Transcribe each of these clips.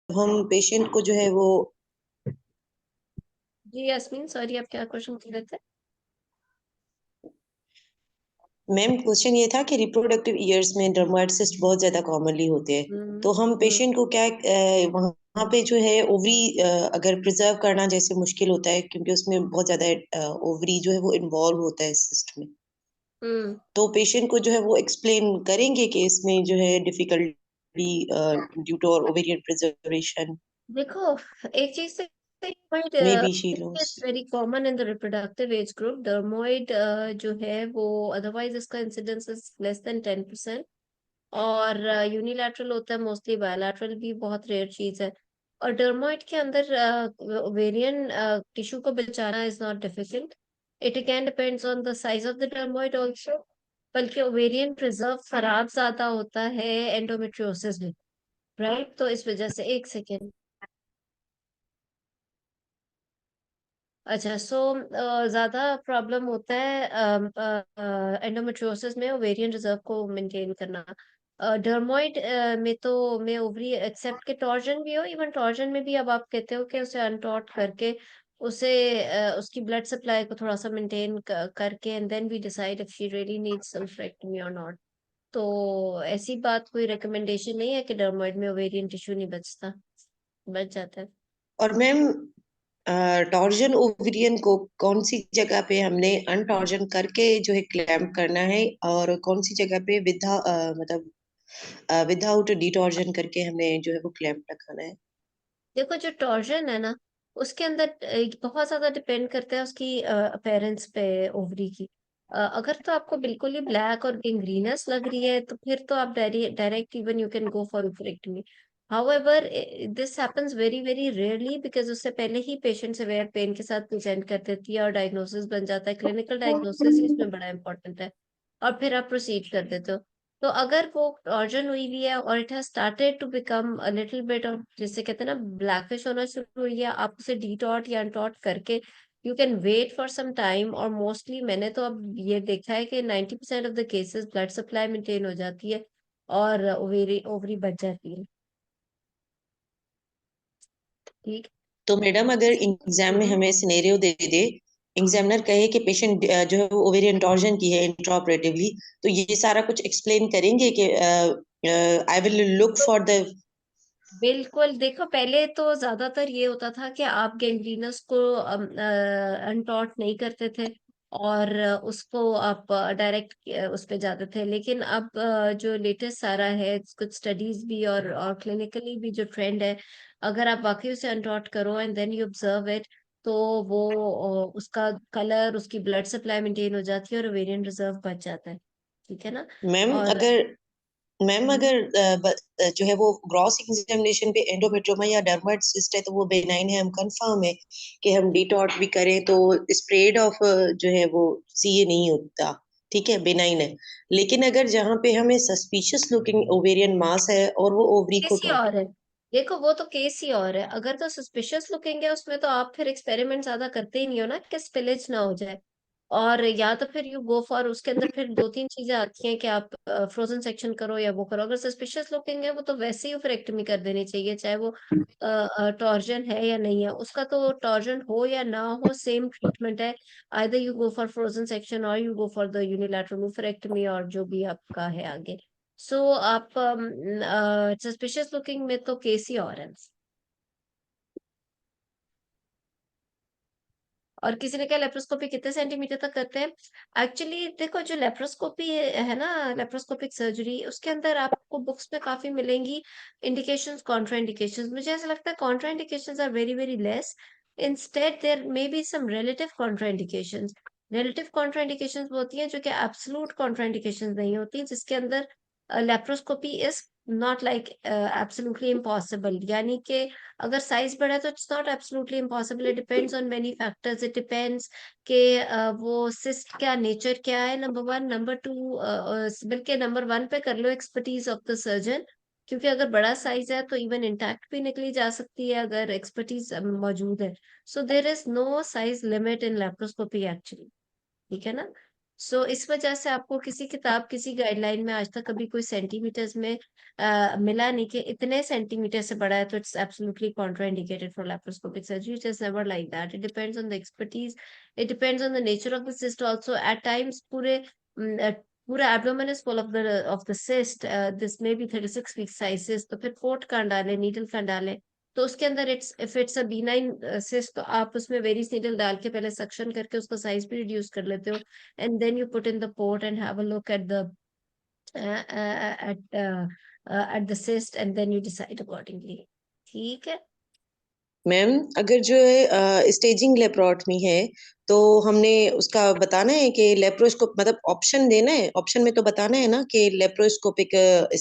हम पेशेंट को जो है वो जी यास्मीन, सॉरी, आप क्या क्वेश्चन कर रहे थे? मैम क्वेश्चन ये था कि रिप्रोडक्टिव ईयर्स में डर्माटोसिस्ट बहुत ज्यादा कॉमनली होते हैं। हम्म। तो हम हम्म। पेशेंट को क्या वहाँ पे जो है ओवरी अगर प्रिजर्व करना जैसे मुश्किल होता है क्योंकि उसमें बहुत ज्यादा ओवरी जो है वो इन्वॉल्व होता है सिस्ट में। हम्म। तो पेशेंट को जो है वो एक्सप्लेन करेंगे कि इसमें जो है difficulty due to ovarian preservation देखो, एक चीज से may be she loss. It's very common in the reproductive age group. Dermoid जो है वो अदरवाइज इसका इंसिडेंस इज लेस देन 10%। और यूनिलैटरल होता है मोस्टली, बायलैटरल भी बहुत रेयर चीज है। और डर्मोइड के अंदर ओवेरियन टिश्यू को बचाना is not difficult. It again depends on the size of the dermoid also. बल्कि ओवेरियन प्रिजर्व खराब ज्यादा होता है एंडोमेट्रियोसिस में। राइट, तो इस वजह से एक सेकेंड। अच्छा, सो ज्यादा प्रॉब्लम होता है एंडोमेट्रियोसिस में ओवेरियन रिजर्व को मेंटेन करना। डर्मोइड में तो में ओवरी एक्सेप्ट के टॉर्जन भी हो, इवन टॉर्जन में भी अब आप कहते हो कि उसे अनटॉट करके उसे उसकी ब्लड सप्लाई को थोड़ा सा मेंटेन करके and then we decide if she really needs salpingectomy or not. तो ऐसी बात कोई रिकमेंडेशन नहीं है कि डर्मोइड में ओवेरियन टिश्यू नहीं बचता, बच जाता है। और मैम टॉर्जन ओवेरियन को कौन सी जगह पे हमने अनटॉर्जन करके जो है क्लैम्प करना है और कौन सी जगह पे मतलब विदाउट डिटॉर्जन करके हमें जो है वो क्लैम्प रखना है। देखो, जो टॉर्जन है ना, उसके अंदर बहुत ज्यादा डिपेंड करता है उसकी अपेरेंस पे, ओवरी की। अगर तो आपको बिल्कुल ही ब्लैक और गैंग्रीनस लग रही है तो फिर तो आप direct even you can go for ovariectomy. However, this happens very very rarely because उससे पहले ही पेशेंट सेवेयर पेन के साथ प्रेजेंट कर देती है और डायग्नोसिस बन जाता है। क्लिनिकल डायग्नोसिस ही इसमें बड़ा इंपॉर्टेंट है। और फिर आप प्रोसीड कर देते हो। तो अगर वो ऑर्जन हुई भी है और it has started to become a little bit of, जिसे कहते हैं ना, ब्लैकिश होना शुरू हुई है, आप उसे डीटॉट या अनटॉट करके you can wait for some time. और मोस्टली मैंने तो अब ये देखा है कि 90% of the cases blood supply maintain हो जाती है और ओवरी ओवरी बच जाती है। ठीक। तो मैडम अगर एग्जाम में हम्म। हमें सिनेरियो दे दे, एग्जामिनर कहे कि पेशेंट जो है वो ओवेरियन टॉर्जन की है इंट्राऑपरेटिवली, तो ये सारा कुछ एक्सप्लेन करेंगे कि I will look for the. बिल्कुल, देखो, पहले तो ज्यादातर ये होता था कि आप गैंग्रीनस को अनटॉट नहीं करते थे और उसको आप डायरेक्ट उस पे जाते थे। लेकिन अब जो लेटेस्ट सारा है, कुछ स्टडीज भी और क्लिनिकली भी जो ट्रेंड है, अगर आप वाकई उसे अनटॉट करो and then you observe it, तो वो उसका कलर, उसकी ब्लड सप्लाई मेंटेन हो जाती है और ओवेरियन रिजर्व बच जाता है। ठीक है ना? मैम और अगर मैम हम्म, अगर जो है वो ग्रॉस एग्जामिनेशन पे एंडोमेट्रियोमा या डर्माइड सिस्ट है तो वो बेनाइन है, हम कंफर्म है कि हम डिटॉट भी करें तो स्प्रेड ऑफ जो है वो सीए नहीं होता। ठीक है, बेनाइन है। लेकिन अगर जहाँ पे हमें सस्पिशियस लुकिंग ओवेरियन मास है और वो ओवरी को केस ही और है। देखो, वो तो केस ही और है। अगर तो सस्पिशियस लुकिंग है उसमें तो आप फिर एक्सपेरिमेंट ज्यादा करते ही नहीं हो ना कि स्पिलेज ना हो जाए। और या तो फिर यू गो फॉर, उसके अंदर फिर दो तीन चीजें आती हैं कि आप फ्रोजन सेक्शन करो या वो करो। अगर सस्पिशियस लुकिंग है वो तो वैसे ही ओफरेक्टमी कर देनी चाहिए, चाहे वो टॉर्जन है या नहीं है। उसका तो टॉर्जन हो या ना हो सेम ट्रीटमेंट है। Either you go for frozen section or you go for the unilateral oophorectomy or जो भी आपका है आगे। सो आप सस्पिशियस लुकिंग में तो केस ही और है। और किसी ने कहा लेप्रोस्कोपी कितने सेंटीमीटर तक करते हैं? एक्चुअली देखो, जो लेप्रोस्कोपी है ना, लेप्रोस्कोपिक सर्जरी, उसके अंदर आपको बुक्स में काफी मिलेंगी इंडिकेशंस, कॉन्ट्रा इंडिकेशंस। मुझे ऐसा लगता है contra indications are very very less. Instead there may be some relative contra indications. Relative contra indications वो होती हैं जो कि एब्सोलूट कॉन्ट्रा इंडिकेशंस नहीं होती, जिसके अंदर laparoscopy is not like absolutely impossible. यानी कि अगर साइज बड़ा है तो it's not absolutely impossible. It depends on many factors. It depends कि वो सिस्ट क्या नेचर क्या है, नंबर वन। नंबर टू, बल्कि नंबर वन पे कर लो एक्सपर्टीज ऑफ द सर्जन। क्योंकि अगर बड़ा साइज है तो इवन इंटैक्ट भी निकली जा सकती है अगर एक्सपर्टीज मौजूद है। So there is no size limit in laparoscopy actually. ठीक है ना? सो इस वजह से आपको किसी किताब, किसी गाइडलाइन में आज तक कभी कोई सेंटीमीटर्स में मिला नहीं कि इतने सेंटीमीटर से बड़ा है तो it's absolutely contraindicated for laparoscopic surgery. It is never like that. It depends on the expertise, it depends on the nature of the cyst also. At times पूरा abdomen is full of the cyst. This may be 36 week sizes, तो फिर port कहाँ डाले, needle कहाँ डाले. तो उसके अंदर इफ इट्स अ बीनाइन सिस्ट, तो आप उसमें वेरिस नीडल डाल के पहले सक्शन करके उसका साइज भी रिड्यूस कर लेते हो, and then you put in the pot and have a look at the at the cyst, and then you decide accordingly. ठीक है. मैम अगर जो है स्टेजिंग लेप्रोटमी है तो हमने उसका बताना है कि लेप्रोस्कोप मतलब ऑप्शन देना है, ऑप्शन में तो बताना है ना कि लेप्रोस्कोपिक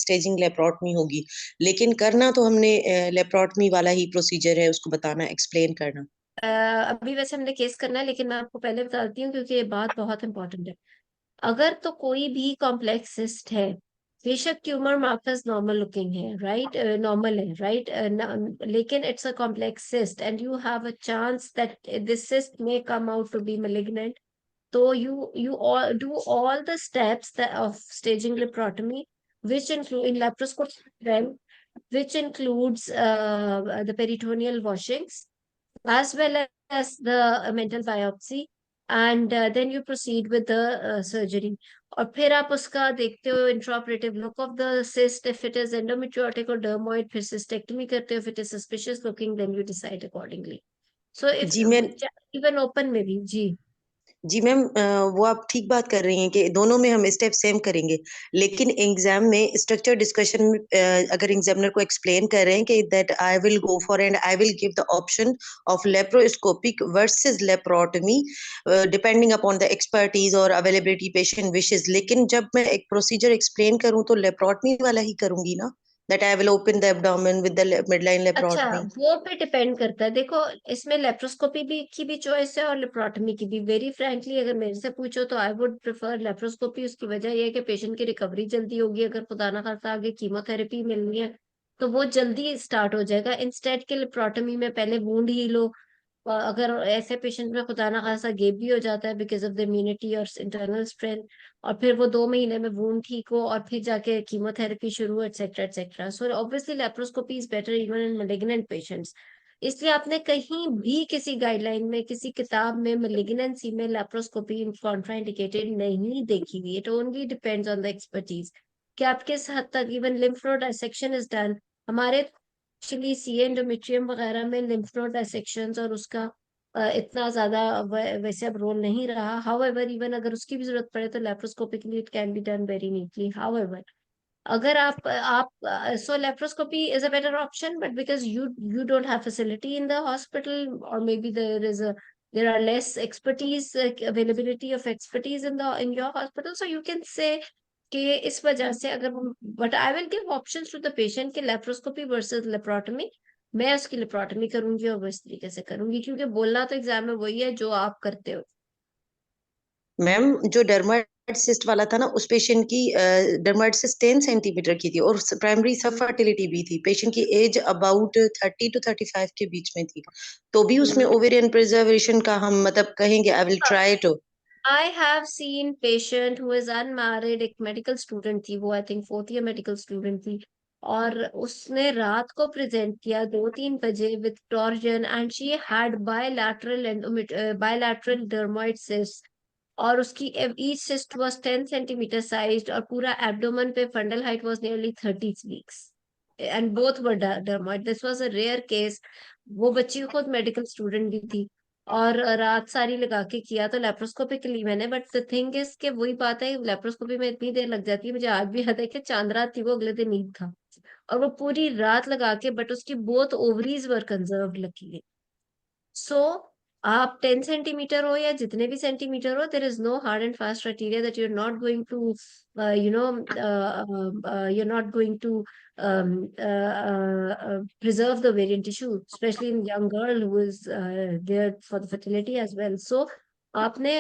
स्टेजिंग लेप्रोटमी होगी, लेकिन करना तो हमने लेप्रोटमी वाला ही प्रोसीजर है, उसको बताना, एक्सप्लेन करना। अभी वैसे हमने केस करना है, लेकिन मैं आपको पहले बताती हूँ क्योंकि ये बात बहुत इंपॉर्टेंट है. अगर तो कोई भी कॉम्प्लेक्स सिस्ट है, बेशक ट्यूमर मार्कर्स नॉर्मल लुकिंग है, राइट, नॉर्मल है, राइट, लेकिन it's a complex cyst and you have a chance that this cyst may come out to be malignant. So you all do all the steps of staging laparotomy, which include in laparoscopy, well, which includes the peritoneal washings as well as the mental biopsy, and then you proceed with the surgery. और फिर आप उसका देखते हो intraoperative look of the cyst, if it is endometriotic or dermoid, फिर cystectomy करते हो, if it is suspicious looking then you decide accordingly. So if जी मैं इवन ओपन में भी जी. जी मैम, वो आप ठीक बात कर रही हैं कि दोनों में हम स्टेप सेम करेंगे, लेकिन एग्जाम में स्ट्रक्चर डिस्कशन में अगर एग्जामिनर को एक्सप्लेन कर रहे हैं कि that I will go for and I will give the option of laparoscopic versus laparotomy depending upon the expertise और अवेलेबिलिटी पेशेंट विशेस, लेकिन जब मैं एक प्रोसीजर एक्सप्लेन करूँ तो लेप्रोटमी वाला ही करूंगी ना, that I will open the abdomen with the midline अच्छा, लेप्रोटमी। वो पे डिपेंड करता है. देखो, इसमें लेप्रोस्कोपी भी की भी चॉइस है और लेप्रोटमी की भी. वेरी फ्रैंकली अगर मेरे से पूछो तो आई वुड प्रेफर लेप्रोस्कोपी. उसकी वजह यह है कि पेशेंट की रिकवरी जल्दी होगी. अगर खुदा ना खास्ता आगे कीमोथेरेपी मिलनी है तो वो जल्दी स्टार्ट हो जाएगा. इंस्टेड के लेप्रोटमी में पहले वूंड हील हो. अगर ऐसे पेशेंट में खुदा ना खासा गेप भी हो जाता है बिकॉज ऑफ द इम्यूनिटी और इंटरनल स्ट्रेंथ, और फिर वो 2 महीने में वूंड ठीक हो और फिर जाके कीमोथेरेपी शुरू, etcetera etcetera. So obviously laparoscopy is better even in malignant patients. इसलिए आपने कहीं भी किसी गाइडलाइन में, किसी किताब में मेलिग्नेंसी में लेप्रोस्कोपी कॉन्ट्राइंडिकेटेड नहीं देखी हुई. It only depends on the expertise कि आप किस हद तक. Even lymph node dissection is done हमारे एक्चुअली सी एंडोमेट्रियम वगैरह में. लिम्फ नोड डायसेक्शन और उसका इतना ज्यादा वैसे अब रोल नहीं रहा. हाउएवर इवन अगर उसकी भी जरूरत पड़े तो laparoscopically it can be done very neatly. However अगर आप so laparoscopy is a better option, but because you don't have facility in the hospital, or maybe there are less expertise, availability of expertise in your hospital, so you can say कि इस वजह से अगर, but I will give options to the patient कि laparoscopy versus laparotomy. मैं उसकी laparotomy करूंगी और वो इस तरीके से करूंगी, क्योंकि बोलना तो एग्जाम में वही है जो आप करते हो. मैम जो डर्माटोसिस्ट वाला था ना, उस पेशेंट की डर्माटोसिस्ट 10 सेंटीमीटर की थी और प्राइमरी सब फर्टिलिटी भी थी, पेशेंट की एज अबाउट 30 to 35 के बीच में थी, तो भी उसमें हम्म. ओवेरियन प्रिजर्वेशन का हम मतलब कहेंगे I will try to. I have seen patient who is unmarried, एक मेडिकल स्टूडेंट थी वो, I think fourth year medical student थी, और उसने रात को प्रेजेंट किया 2-3 बजे with torsion, and she had bilateral dermoid cyst, और उसकी each cyst was 10 centimetre sized, और पूरा एब्डोमेन पे fundal height was nearly 30 weeks, and both were dermoid. This was a rare case. वो बच्ची खुद मेडिकल स्टूडेंट भी थी, और रात सारी लगा के किया तो लेप्रोस्कोपी के लिए मैंने. बट द थिंग इज कि वही बात है, लेप्रोस्कोपी में इतनी देर लग जाती है. मुझे आज भी याद है कि चांद रात थी वो, अगले दिन ईद था, और वो पूरी रात लगा के, बट उसकी both ovaries were conserve lucky. So आप 10 सेंटीमीटर हो या जितने भी सेंटीमीटर हो, there is no hard and fast criteria that you are not going to, you know, you're not going to preserve the ovarian tissue, especially in young girl who is there for the fertility as well. So आपने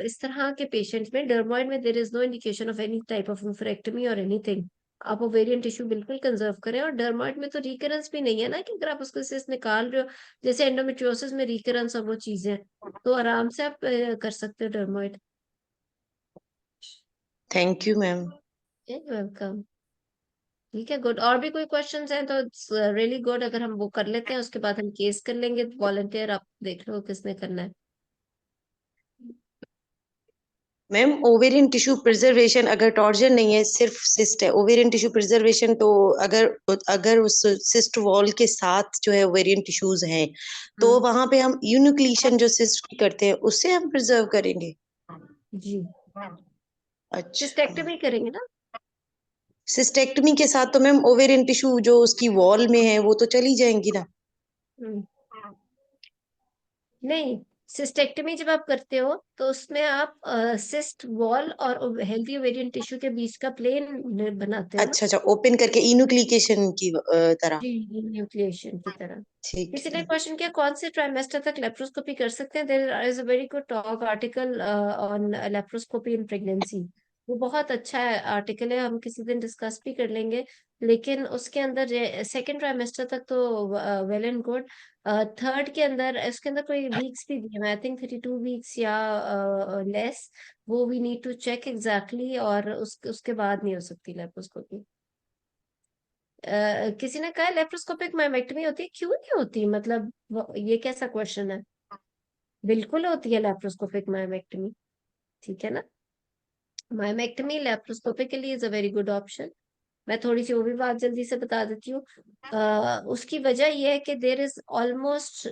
इस तरह के patients में, dermoid में, there is no indication of any type of oophorectomy or anything. आप ovarian tissue बिल्कुल conserve करें. और डर्मोइड में तो रिकरेंस भी नहीं है ना, कि अगर आप उसको सिस्ट निकाल रहे हो, जैसे एंडोमेट्रियोसिस में रिकरेंस और वो चीजें, तो आराम से आप कर सकते हो dermoid. Thank you ma'am. Welcome. ठीक है, गुड। और भी कोई क्वेश्चंस हैं तो इट्स रियली गुड। अगर हम वो कर लेते हैं उसके बाद हम केस कर लेंगे। वॉलंटियर आप देख लो किसने करना है। मैम ओवेरियन टिश्यू प्रिजर्वेशन, अगर टॉर्जन नहीं है सिर्फ सिस्ट है, ओवेरियन टिश्यू प्रिजर्वेशन, तो अगर अगर उस सिस्ट वॉल के साथ जो है ओवेरियन टिश्यूज हैं तो हम्म। वहां पे हम यूनिक्लीशन जो सिस्ट की करते हैं उससे हम प्रिजर्व करेंगे। जी। अच्छा। सिस्टेक्टमी करेंगे ना। सिस्टेक्टमी के साथ तो मैम ओवेरियन टिश्यू जो उसकी वॉल में है वो तो चली जाएंगी ना। हम्म। नहीं, सिस्टेक्टमी जब आप करते हो तो उसमें आप सिस्ट वॉल और हेल्दी ओवेरियन टिश्यू के बीच का प्लेन बनाते हो ना। अच्छा अच्छा, ओपन करके इनुक्लिकेशन की तरह। जी, न्यूक्लिएशन की तरह। ठीक किसी ने है। क्वेश्चन किया कौन से ट्राइमेस्टर तक लेप्रोस्कोपी कर सकते हैं। There is a very good talk article on laparoscopy in pregnancy. वो बहुत अच्छा है आर्टिकल है, हम किसी दिन डिस्कस भी कर लेंगे। लेकिन उसके अंदर सेकेंड ट्राइमेस्टर तक तो वेल एंड गुड। थर्ड के अंदर उसके अंदर कोई वीक्स भी दिए, आई थिंक 32 वीक्स या लेस। वो we need to check exactly, और उसके बाद नहीं हो सकती लेप्रोस्कोपी। किसी ने कहा लेप्रोस्कोपिक मायोमेक्टमी होती है, क्यों नहीं होती? मतलब ये कैसा क्वेश्चन है? बिल्कुल होती है लेप्रोस्कोपिक मायोमेक्टमी। ठीक है ना। Myomectomy laparoscopically is a very good option. मैं थोड़ी सी वो भी बात जल्दी से बता देती हूँ। उसकी वजह ये है कि there is almost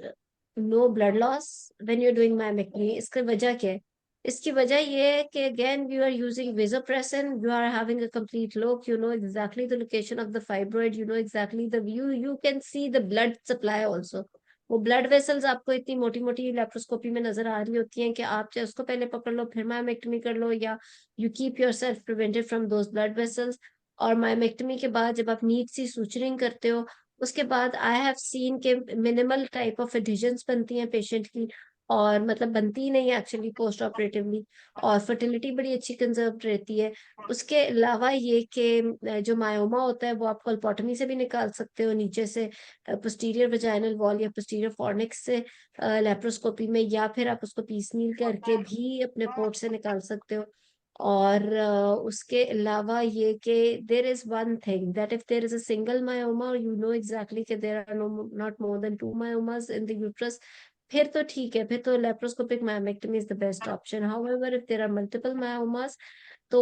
no blood loss when you doing myomectomy. इसकी वजह क्या है? इसकी वजह ये है कि again you are using vasopressin, you are having a complete look, you know exactly the location of the fibroid, you know exactly the view, you can see the blood supply also। वो blood vessels आपको इतनी मोटी मोटी laparoscopy में नजर आ रही होती हैं कि आप चाहे उसको पहले पकड़ लो फिर मायोमेक्टमी कर लो, या you keep your self prevented from those blood vessels. और मायोमेक्टमी के बाद जब आप नीट सी सूचरिंग करते हो उसके बाद आई हैव सीन के मिनिमल टाइप ऑफ एडिशंस बनती हैं पेशेंट की, और मतलब बनती ही नहीं है एक्चुअली पोस्ट ऑपरेटिवली। और फर्टिलिटी बड़ी अच्छी कंजर्व रहती है। उसके अलावा ये कि जो मायोमा होता है वो आप कोल्पोटमी से भी निकाल सकते हो, नीचे से पोस्टीरियर वजाइनल वॉल या पोस्टीरियर फॉर्निक्स से लेप्रोस्कोपी में, या फिर आप उसको पीसनील करके भी अपने पोर्ट से निकाल सकते हो। और उसके अलावा ये कि there is one thing that if there is a single myoma, you know exactly कि there are not more than 2 myomas in the uterus, फिर तो ठीक है, फिर तो laparoscopic myomectomy is the best option. However if there are multiple myomas तो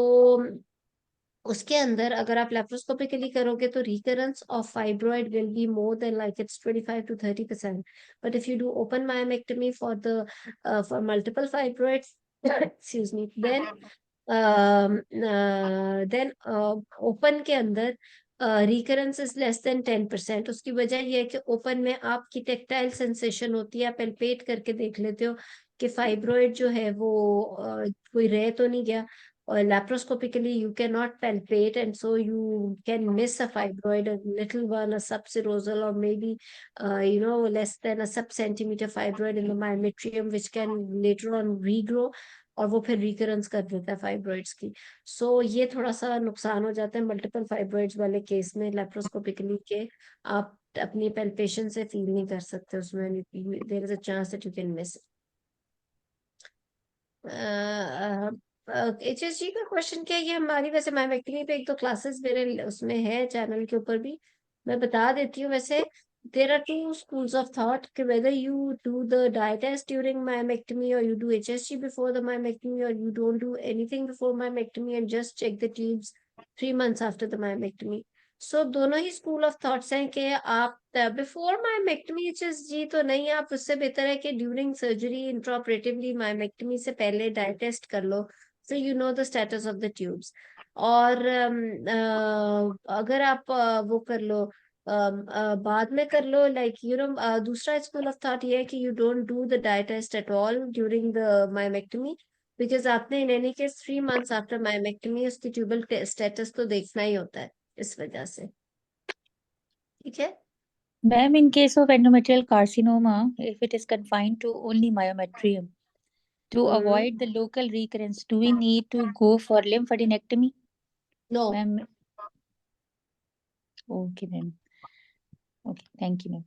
उसके अंदर अगर आप लेप्रोस्कोपिकली करोगे तो recurrence of fibroid will be more than like it's 25 to 30%। But if you do open myomectomy for multiple fibroids excuse me, then open के अंदर recurrence is less than 10%। उसकी वजह यह है कि ओपन में आपकी टेक्टाइल सेंसेशन होती है, आप पेल्पेट करके देख लेते हो कि फाइब्रॉइड जो है वो कोई रह तो नहीं गया। और laparoscopically you cannot palpate, and so you can miss a fibroid, a little one, a subserosal, or maybe less than a sub-centimeter fibroid in the myometrium, which can later on regrow, और वो फिर recurrence कर देता है fibroids की। सो ये थोड़ा सा नुकसान हो जाता है मल्टीपल फाइब्रॉइड्स वाले केस में लेप्रोस्कोपिकली के। आप अपनी पेल्पेशन से फील नहीं कर सकते उसमें, there is a chance that you can miss. HSG का क्वेश्चन क्या है? ये हमारी वैसे माइमेक्टमी पे एक दो क्लासेस मेरे उसमें है चैनल के ऊपर भी, मैं बता देती हूँ। वैसे there are two schools of thought कि whether you do the dye test during myomectomy or you do HSG before the myomectomy, or you don't do anything before myomectomy and just check the tubes 3 months after the myomectomy। सो दोनों ही school of thoughts हैं कि आप before myomectomy HSG तो नहीं, आप उससे बेहतर है कि ड्यूरिंग सर्जरी इंट्राऑपरेटिवली मायोमेक्टमी से पहले डाई टेस्ट कर लो, so you know the status of the tubes. और अगर आप वो कर लो बाद में कर लो, लाइक दूसरा स्कूल ऑफ थॉट ये है कि you don't do the dye test at all during the myomectomy, because आपने in any case 3 months after myomectomy उसकी ट्यूबल स्टेटस तो देखना ही होता है, इस वजह से। ठीक है। Ma'am, in case of endometrial carcinoma, if it is confined to only myometrium, to hmm. avoid the local recurrence, do we need to go for lymphadenectomy? No. Ma'am, okay, ma'am. Okay, thank you, ma'am.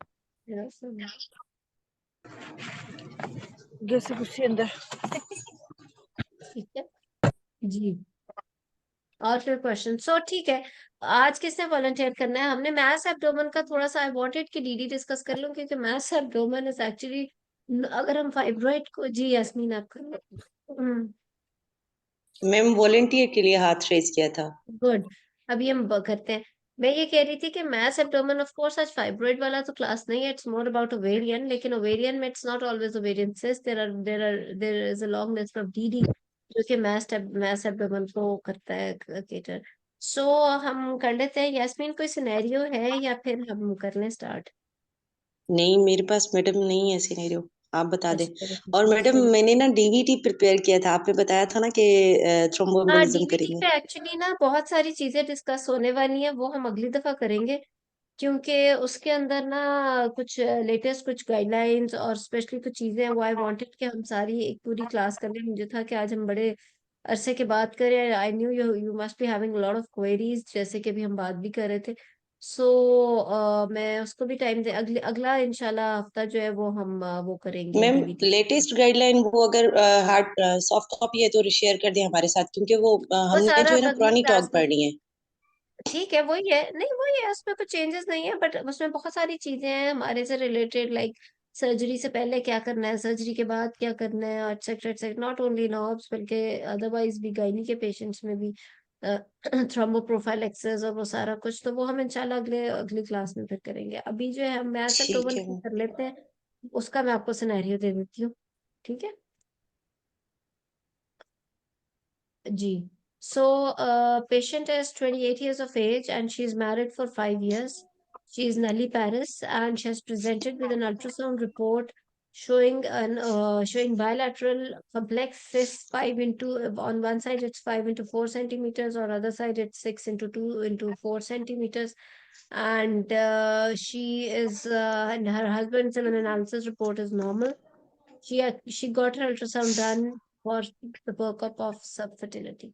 जैसे कुछ अंदर। ठीक है जी। और फिर question so ठीक है, आज किसने वॉलंटियर करना है? हमने मैस एब्डोमेन का थोड़ा सा आई वांटेड कि डीडी डिस्कस कर लूं, क्योंकि मैस एब्डोमेन इज एक्चुअली, अगर हम फाइब्रॉइड को, जी यास्मीन आप कर लो। मैम वॉलंटियर के लिए हाथ रेज किया था। गुड। अभी हम करते हैं। मैं ये कह रही थी कि मैस एब्डोमेन ऑफ कोर्स आज फाइब्रॉइड वाला तो क्लास नहीं है, इट्स मोर अबाउट ओवेरियन, लेकिन ओवेरियन में it's not always ovarian cyst, there is a long list of DD जो कि मैस एब्डोमेन को करता है केटर। सो हम कर लेते हैं। यास्मीन कोई सिनेरियो है या फिर हम कर लें स्टार्ट? नहीं मेरे पास मैडम नहीं है सिनेरियो, आप बता दें। अच्छा चलो ठीक और है। मैडम मैंने ना डीवीटी प्रिपेयर किया था, आपने बताया था ना कि हाँ, थ्रोम्बोएम्बोलिज्म डीवीटी करेंगे। पे एक्चुअली ना बहुत सारी चीजें डिस्कस होने वाली हैं, वो हम अगली दफा करेंगे, क्योंकि उसके अंदर ना कुछ लेटेस्ट कुछ गाइडलाइंस और स्पेशली कुछ चीजें हैं, वो आई वांटेड कि हम सारी एक पूरी क्लास कर लें। मुझे था कि आज हम बड़े अरसे के बाद करें। I knew you you must be having lot of queries, जैसे कि अभी हम बात भी कर रहे थे। सो मैं उसको भी टाइम दे, अगला इंशाल्लाह हफ्ता जो है वो हम वो करेंगे मैम डीवीटी। लेटेस्ट गाइडलाइन वो अगर हार्ड सॉफ्ट कॉपी है तो शेयर कर दें हमारे साथ, क्योंकि वो वो हमने सारा जो है अब ना अगली पुरानी क्लास टॉक में, पढ़नी है। ठीक है वही है, नहीं वही है, उसमें कुछ चेंजेस नहीं है, बट उसमें बहुत सारी चीजें हैं हमारे से रिलेटेड, लाइक सर्जरी से पहले क्या करना है, सर्जरी के बाद क्या करना है, etcetera etcetera, not only nerves बल्कि अदरवाइज भी गायनी के पेशेंट्स में भी थ्रोम्बोप्रोफाइलेक्सिस और वो सारा कुछ, तो वो हम इंशाल्लाह अगली क्लास में फिर करेंगे। अभी जो है हम मैथ्स ठीक अप्रूवल है मैम। कर लेते हैं, उसका मैं आपको सिनेरियो दे देती हूँ, ठीक है जी। So, patient is 28 years of age and she is married for 5 years. She is nulliparous and she has presented with an ultrasound report showing bilateral complex cyst 5 into, on one side it's 5 into 4 centimeters, or other side it's 6 into 2 into 4 centimeters, and and her husband's semen analysis report is normal. She got her ultrasound done for the workup of subfertility.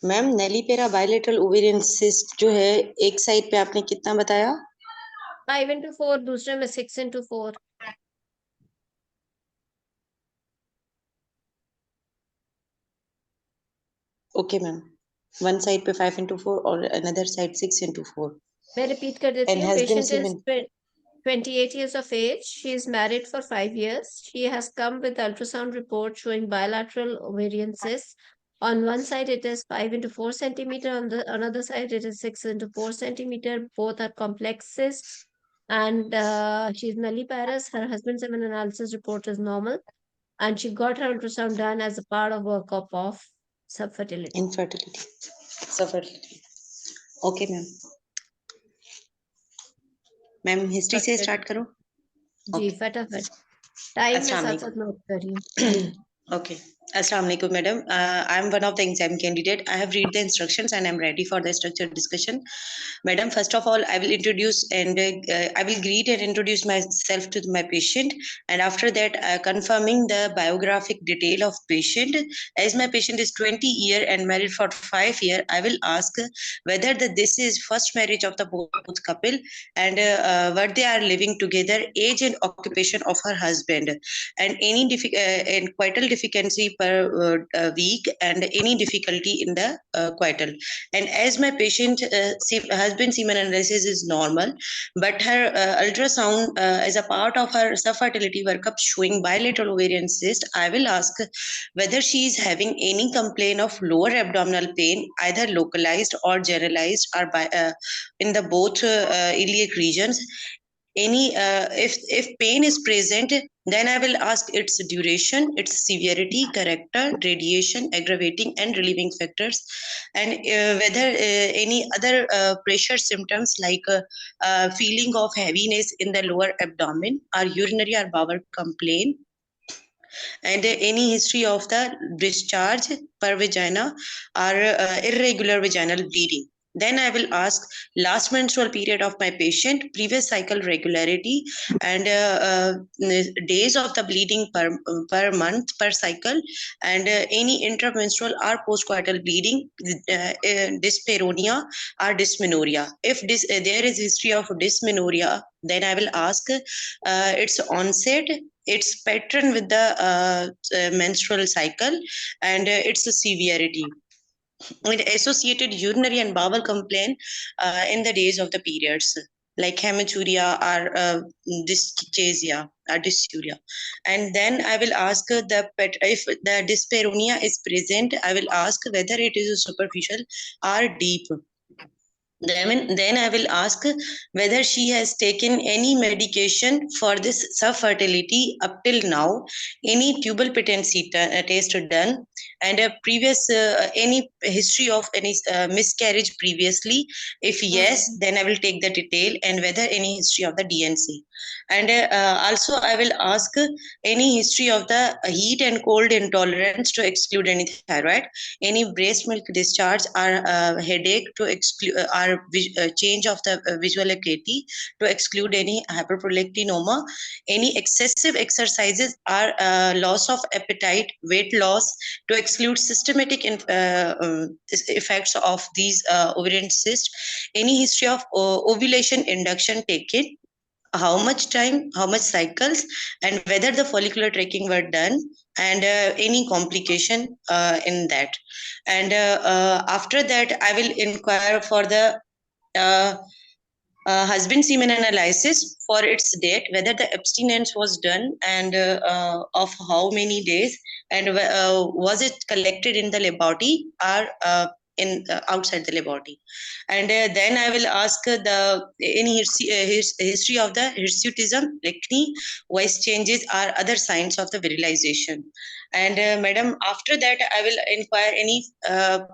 Ma'am nullipara bilateral ovarian cyst जो है एक side पे आपने कितना बताया? 5 into 4, दूसरे में 6 into 4। Okay ma'am, one side पे 5 into 4 और अनदर साइड 6 into 4। मैं रिपीट कर देती एंड हूँ। हैज बीन पेशेंट इज सीमेन 28 years of age. She is married for 5 years. She has come with ultrasound report showing bilateral ovarian cysts. On one side, it is 5 into 4 centimeter. On the another side, it is 6 into 4 centimeter. Both are complex cysts. And she's nulliparous. Her husband's semen analysis report is normal. And she got her ultrasound done as a part of workup of subfertility. Infertility subfertility. Okay ma'am. Ma'am history से Perfect. Start करो। जी okay. फटाफट, time में अस्सलाम साथ साथ वालेकुम। Note कर रही हूँ जी। Okay. Assalamu alaikum, madam. I am one of the exam candidate. I have read the instructions and I am ready for the structured discussion. Madam, first of all, I will introduce and I will greet and introduce myself to my patient, and after that, confirming the biographic detail of patient. As my patient is 20 year and married for 5 year, I will ask whether this is first marriage of the both couple, and what they are living together, age and occupation of her husband, and any and coital difficulty per week, and any difficulty in the coital. And as my patient husband semen analysis is normal, but her ultrasound as a part of her subfertility workup showing bilateral ovarian cyst, I will ask whether she is having any complaint of lower abdominal pain, either localized or generalized, or in the both iliac regions. Any if pain is present, then I will ask its duration, its severity, character, radiation, aggravating and relieving factors, and whether any other pressure symptoms like feeling of heaviness in the lower abdomen, or urinary or bowel complaint, and any history of the discharge per vagina or irregular vaginal bleeding. Then I will ask last menstrual period of my patient, previous cycle regularity, and days of the bleeding per month per cycle, and any intramenstrual or postcoital bleeding, dyspareunia or dysmenorrhea. If there is history of dysmenorrhea, then I will ask its onset, its pattern with the menstrual cycle, and its severity with associated urinary and bowel complaint in the days of the periods, like hematuria or dyschezia or dysuria. And then I will ask if the dyspareunia is present, I will ask whether it is superficial or deep. Then I will ask whether she has taken any medication for this subfertility up till now, any tubal patency test done, and a previous any history of any miscarriage previously. If yes, Hmm. then I will take the detail and whether any history of the DNC. And also I will ask any history of the heat and cold intolerance to exclude any thyroid, any breast milk discharge or headache to exclude or change of the visual acuity to exclude any hyperprolactinoma, any excessive exercises or loss of appetite, weight loss to exclude systematic effects of these ovarian cysts, any history of ovulation induction taken, how much time, how much cycles, and whether the follicular tracking were done, and any complication in that. And after that, I will inquire for the uh, husband semen analysis for its date, whether the abstinence was done, and of how many days, and was it collected in the laboratory or in outside the laboratory. And then I will ask the any history of the hirsutism, acne, voice changes, or other signs of the virilization. And madam, after that, I will inquire any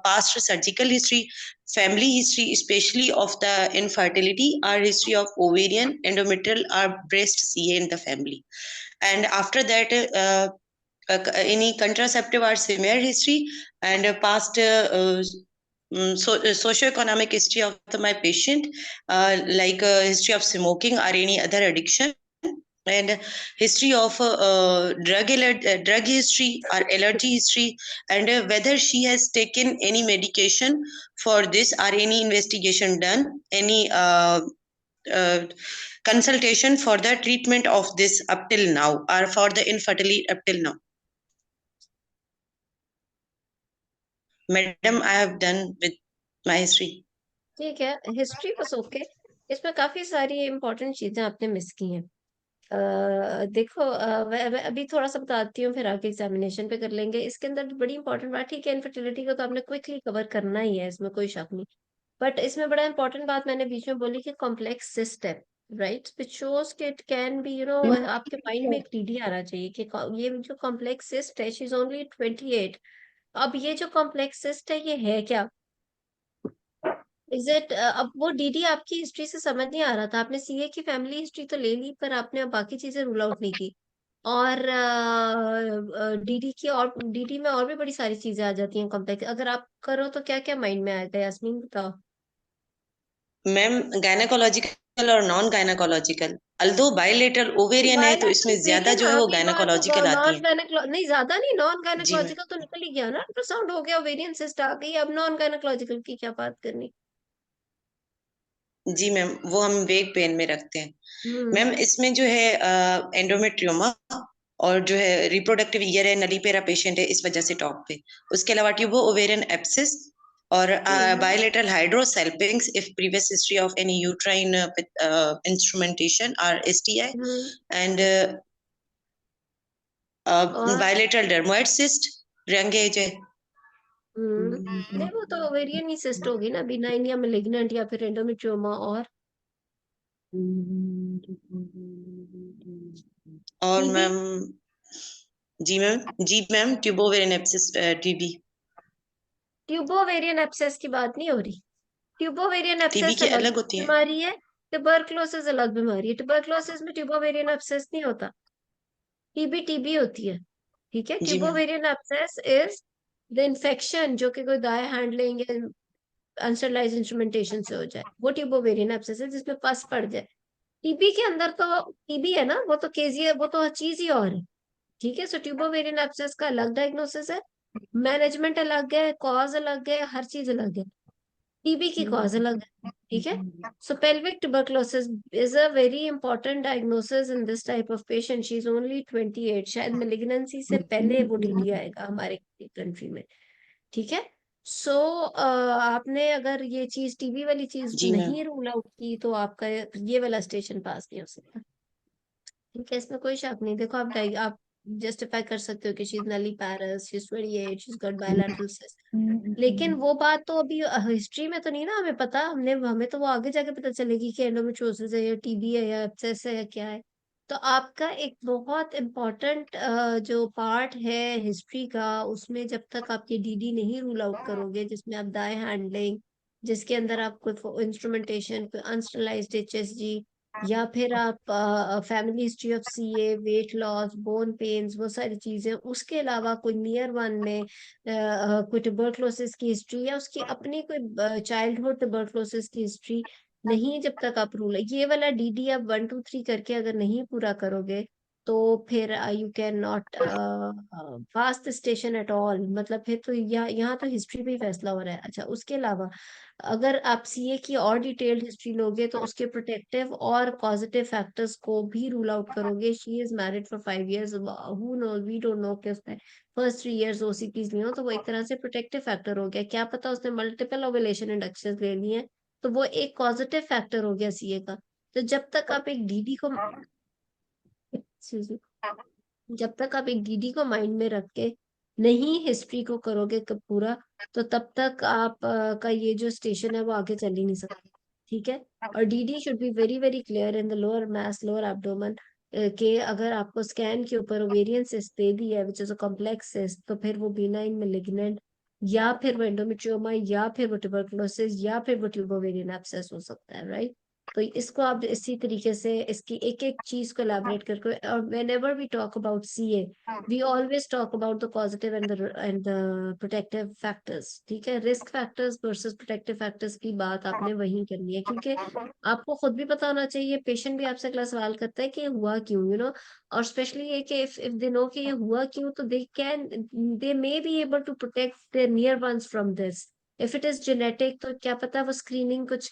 past surgical history, family history, especially of the infertility, or history of ovarian, endometrial, or breast CA in the family. And after that, any contraceptive or smear history, and past socioeconomic history of my patient, like history of smoking or any other addiction, and history of drug history or allergy history, and whether she has taken any medication for this or any investigation done, any uh, consultation for the treatment of this up till now, or for the infertility up till now. Madam, I have done with my history. ठीक है, history बस okay. इसमें काफी सारी important चीजें आपने miss की हैं। देखो, मैं अभी थोड़ा सा बताती हूँ, फिर आगे एग्जामिनेशन पे कर लेंगे। इसके अंदर बड़ी इंपॉर्टेंट बात, ठीक है, इनफर्टिलिटी को तो आपने क्विकली कवर करना ही है, इसमें कोई शक नहीं। बट इसमें बड़ा इंपॉर्टेंट बात मैंने बीच में बोली कि कॉम्प्लेक्स सिस्ट है, राइट, विच शोज कि इट कैन बी, आपके माइंड में एक डीडी आना चाहिए कि ये जो कॉम्प्लेक्स सिस्ट है, शी इज ओनली 28। अब ये जो कॉम्प्लेक्स सिस्ट है, ये है क्या? इज इट, अब वो डीडी आपकी हिस्ट्री से समझ नहीं आ रहा था, आपने सीए की फैमिली हिस्ट्री तो ले ली, पर आपने अब बाकी चीजें रूल आउट नहीं की। और डीडी की, और डीडी में और भी बड़ी सारी चीजें आ जाती हैं कॉम्प्लेक्स, अगर आप करो तो क्या क्या माइंड में आएगा, यास्मीन बताओ। मैम, गायनाकोलॉजिकल और non gynaecological, although bilateral ovarian है तो बायोलैटरल इसमें देखे ज्यादा जो ना, है वो अभी गायनाकोलॉजिकल आती नॉन है। गायनेकोलॉ नहीं, ज्यादा नहीं, नॉन जी मैम। गायनेकोलॉजिकल तो निकल ही गया ना, अल्ट्रासाउंड हो गया, ओवेरियन सिस्ट आ गई, अब नॉन गायनेकोलॉजिकल की क्या बात करनी। जी मैम, वो हम वेग पेन में रखते हैं। हम्म। मैम, इसमें जो है एंडोमेट्रियोमा और जो है रिप्रोडक्टिव ईयर है, नलीपेरा पेशेंट है, इस वजह से टॉप पे। उसके अलावा ट्यूबो ओवेरियन एप्सिस और हम्म। bilateral hydrosalpinx if previous history of any uterine instrumentation or STI, hmm. and और bilateral dermoid cyst, रंगेज है। नहीं, वो तो ओवेरियन ही सिस्ट होगी ना, बिनाइन या malignant या फिर एंडोमेट्रियोमा। और और टीबी। मैम, जी मैम, ट्यूबोवेरियन एप्सिस, टीबी। ट्यूबोवेरियन एब्सेस की बात नहीं हो रही। ट्यूबोवेरियन टीबी एब्सेस की अलग अलग होती है। बीमारी है, ट्यूबरक्लोसिस अलग बीमारी है। ट्यूबरक्लोसिस में ट्यूबोवेरियन एब्सेस नहीं होता, टीबी टीबी होती है, ठीक है। जी ma'am. Tubo-ovarian abscess is the infection जो कि कोई गाय हैंडलिंग अनस्टरलाइज्ड इंस्ट्रूमेंटेशन से हो जाए, वो ट्यूबोवेरियन एब्सेस है जिसमें पस पड़ जाए। टीबी के अंदर तो टीबी है ना, वो तो केजी है, वो तो हर चीज ही और है। ठीक है, सो ट्यूबोवेरियन एब्सेस का अलग डायग्नोसिस है, मैनेजमेंट अलग है, कॉज अलग है, हर चीज अलग है। टीबी की कॉज अलग है। ठीक है, so pelvic tuberculosis is a very important diagnosis in this type of patient. She is only 28, शायद मेलिग्नेंसी से पहले वो टीडी आएगा हमारे कंट्री में। ठीक है, सो आपने अगर ये चीज टीबी वाली चीज जी मैम। नहीं रूल आउट की तो आपका ये वाला स्टेशन पास नहीं हो सकता। ठीक है, इसमें कोई शक नहीं। देखो आप जस्टिफाई कर सकते हो कि she is nulliparous, she is 28, she is got bilateral cyst, लेकिन वो बात तो अभी हिस्ट्री में तो नहीं ना हमें पता। हमें तो वो आगे जाके पता चलेगी कि एंडोमेट्रियोसिस है या टीबी है या एब्सेस है या क्या है। तो आपका एक बहुत इम्पोर्टेंट जो पार्ट है हिस्ट्री का, उसमें जब तक आप ये डीडी नहीं रूल आउट करोगे, जिसमें आप दाएं हैंडलिंग, जिसके अंदर आप कोई इंस्ट्रूमेंटेशन, कोई अनस्टरलाइज्ड एचएसजी, या फिर आप family history of CA, weight loss, bone pains, वो सारी चीजें, उसके अलावा कोई नियर वन में कोई ट्यूबरक्लोसिस की हिस्ट्री या उसकी अपनी कोई चाइल्डहुड ट्यूबरक्लोसिस की हिस्ट्री नहीं, जब तक आप रूल ये वाला डीडी आप 1 2 3 करके अगर नहीं पूरा करोगे, तो फिर you can not pass the station at all. मतलब फिर तो यहाँ तो हिस्ट्री पे ही फैसला हो रहा है। अच्छा, उसके अलावा अगर आप सीए की और डिटेल्ड हिस्ट्री लोगे तो उसके प्रोटेक्टिव और पॉजिटिव फैक्टर्स को भी रूल आउट करोगे। She is married for 5 years, who know, we don't know कि उसने फर्स्ट 3 years ओसीपीज लिए हो, तो वो एक तरह से प्रोटेक्टिव फैक्टर हो गया। क्या पता उसने मल्टीपल ओवुलेशन इंडक्शन ले लिए हैं, तो वो एक पॉजिटिव फैक्टर हो गया सीए का। तो जब तक आप एक डीडी को excuse me, जब तक आप एक डीडी को माइंड में रख के नहीं हिस्ट्री को करोगे कब पूरा, तो तब तक आप का ये जो स्टेशन है वो आगे चल ही नहीं सकता। ठीक है, और DD should be very very clear in the lower mass, lower abdomen, के अगर आपको स्कैन के ऊपर ओवेरियन सिस्ट दे दी है which is a complex cyst, तो फिर वो बिनाइन मेलिग्नेंट, या फिर वो एंडोमेट्रियोमा, या फिर वो ट्यूबरकुलोसिस, या फिर वो ट्यूबोवेरियन एब्सेस हो सकता है, राइट। तो इसको आप इसी तरीके से इसकी एक एक चीज को एलैबोरेट करके, और whenever we talk about CA, we always talk about the positive and the protective factors. ठीक है, risk factors versus protective factors की बात आपने वहीं करनी है, क्योंकि आपको खुद भी पता होना चाहिए, पेशेंट भी आपसे अगला सवाल करता है कि ये हुआ क्यों, और स्पेशली ये कि इफ दे नो कि ये हुआ क्यों, तो they may be able to protect their near ones from this. If it is genetic, तो क्या पता वो स्क्रीनिंग कुछ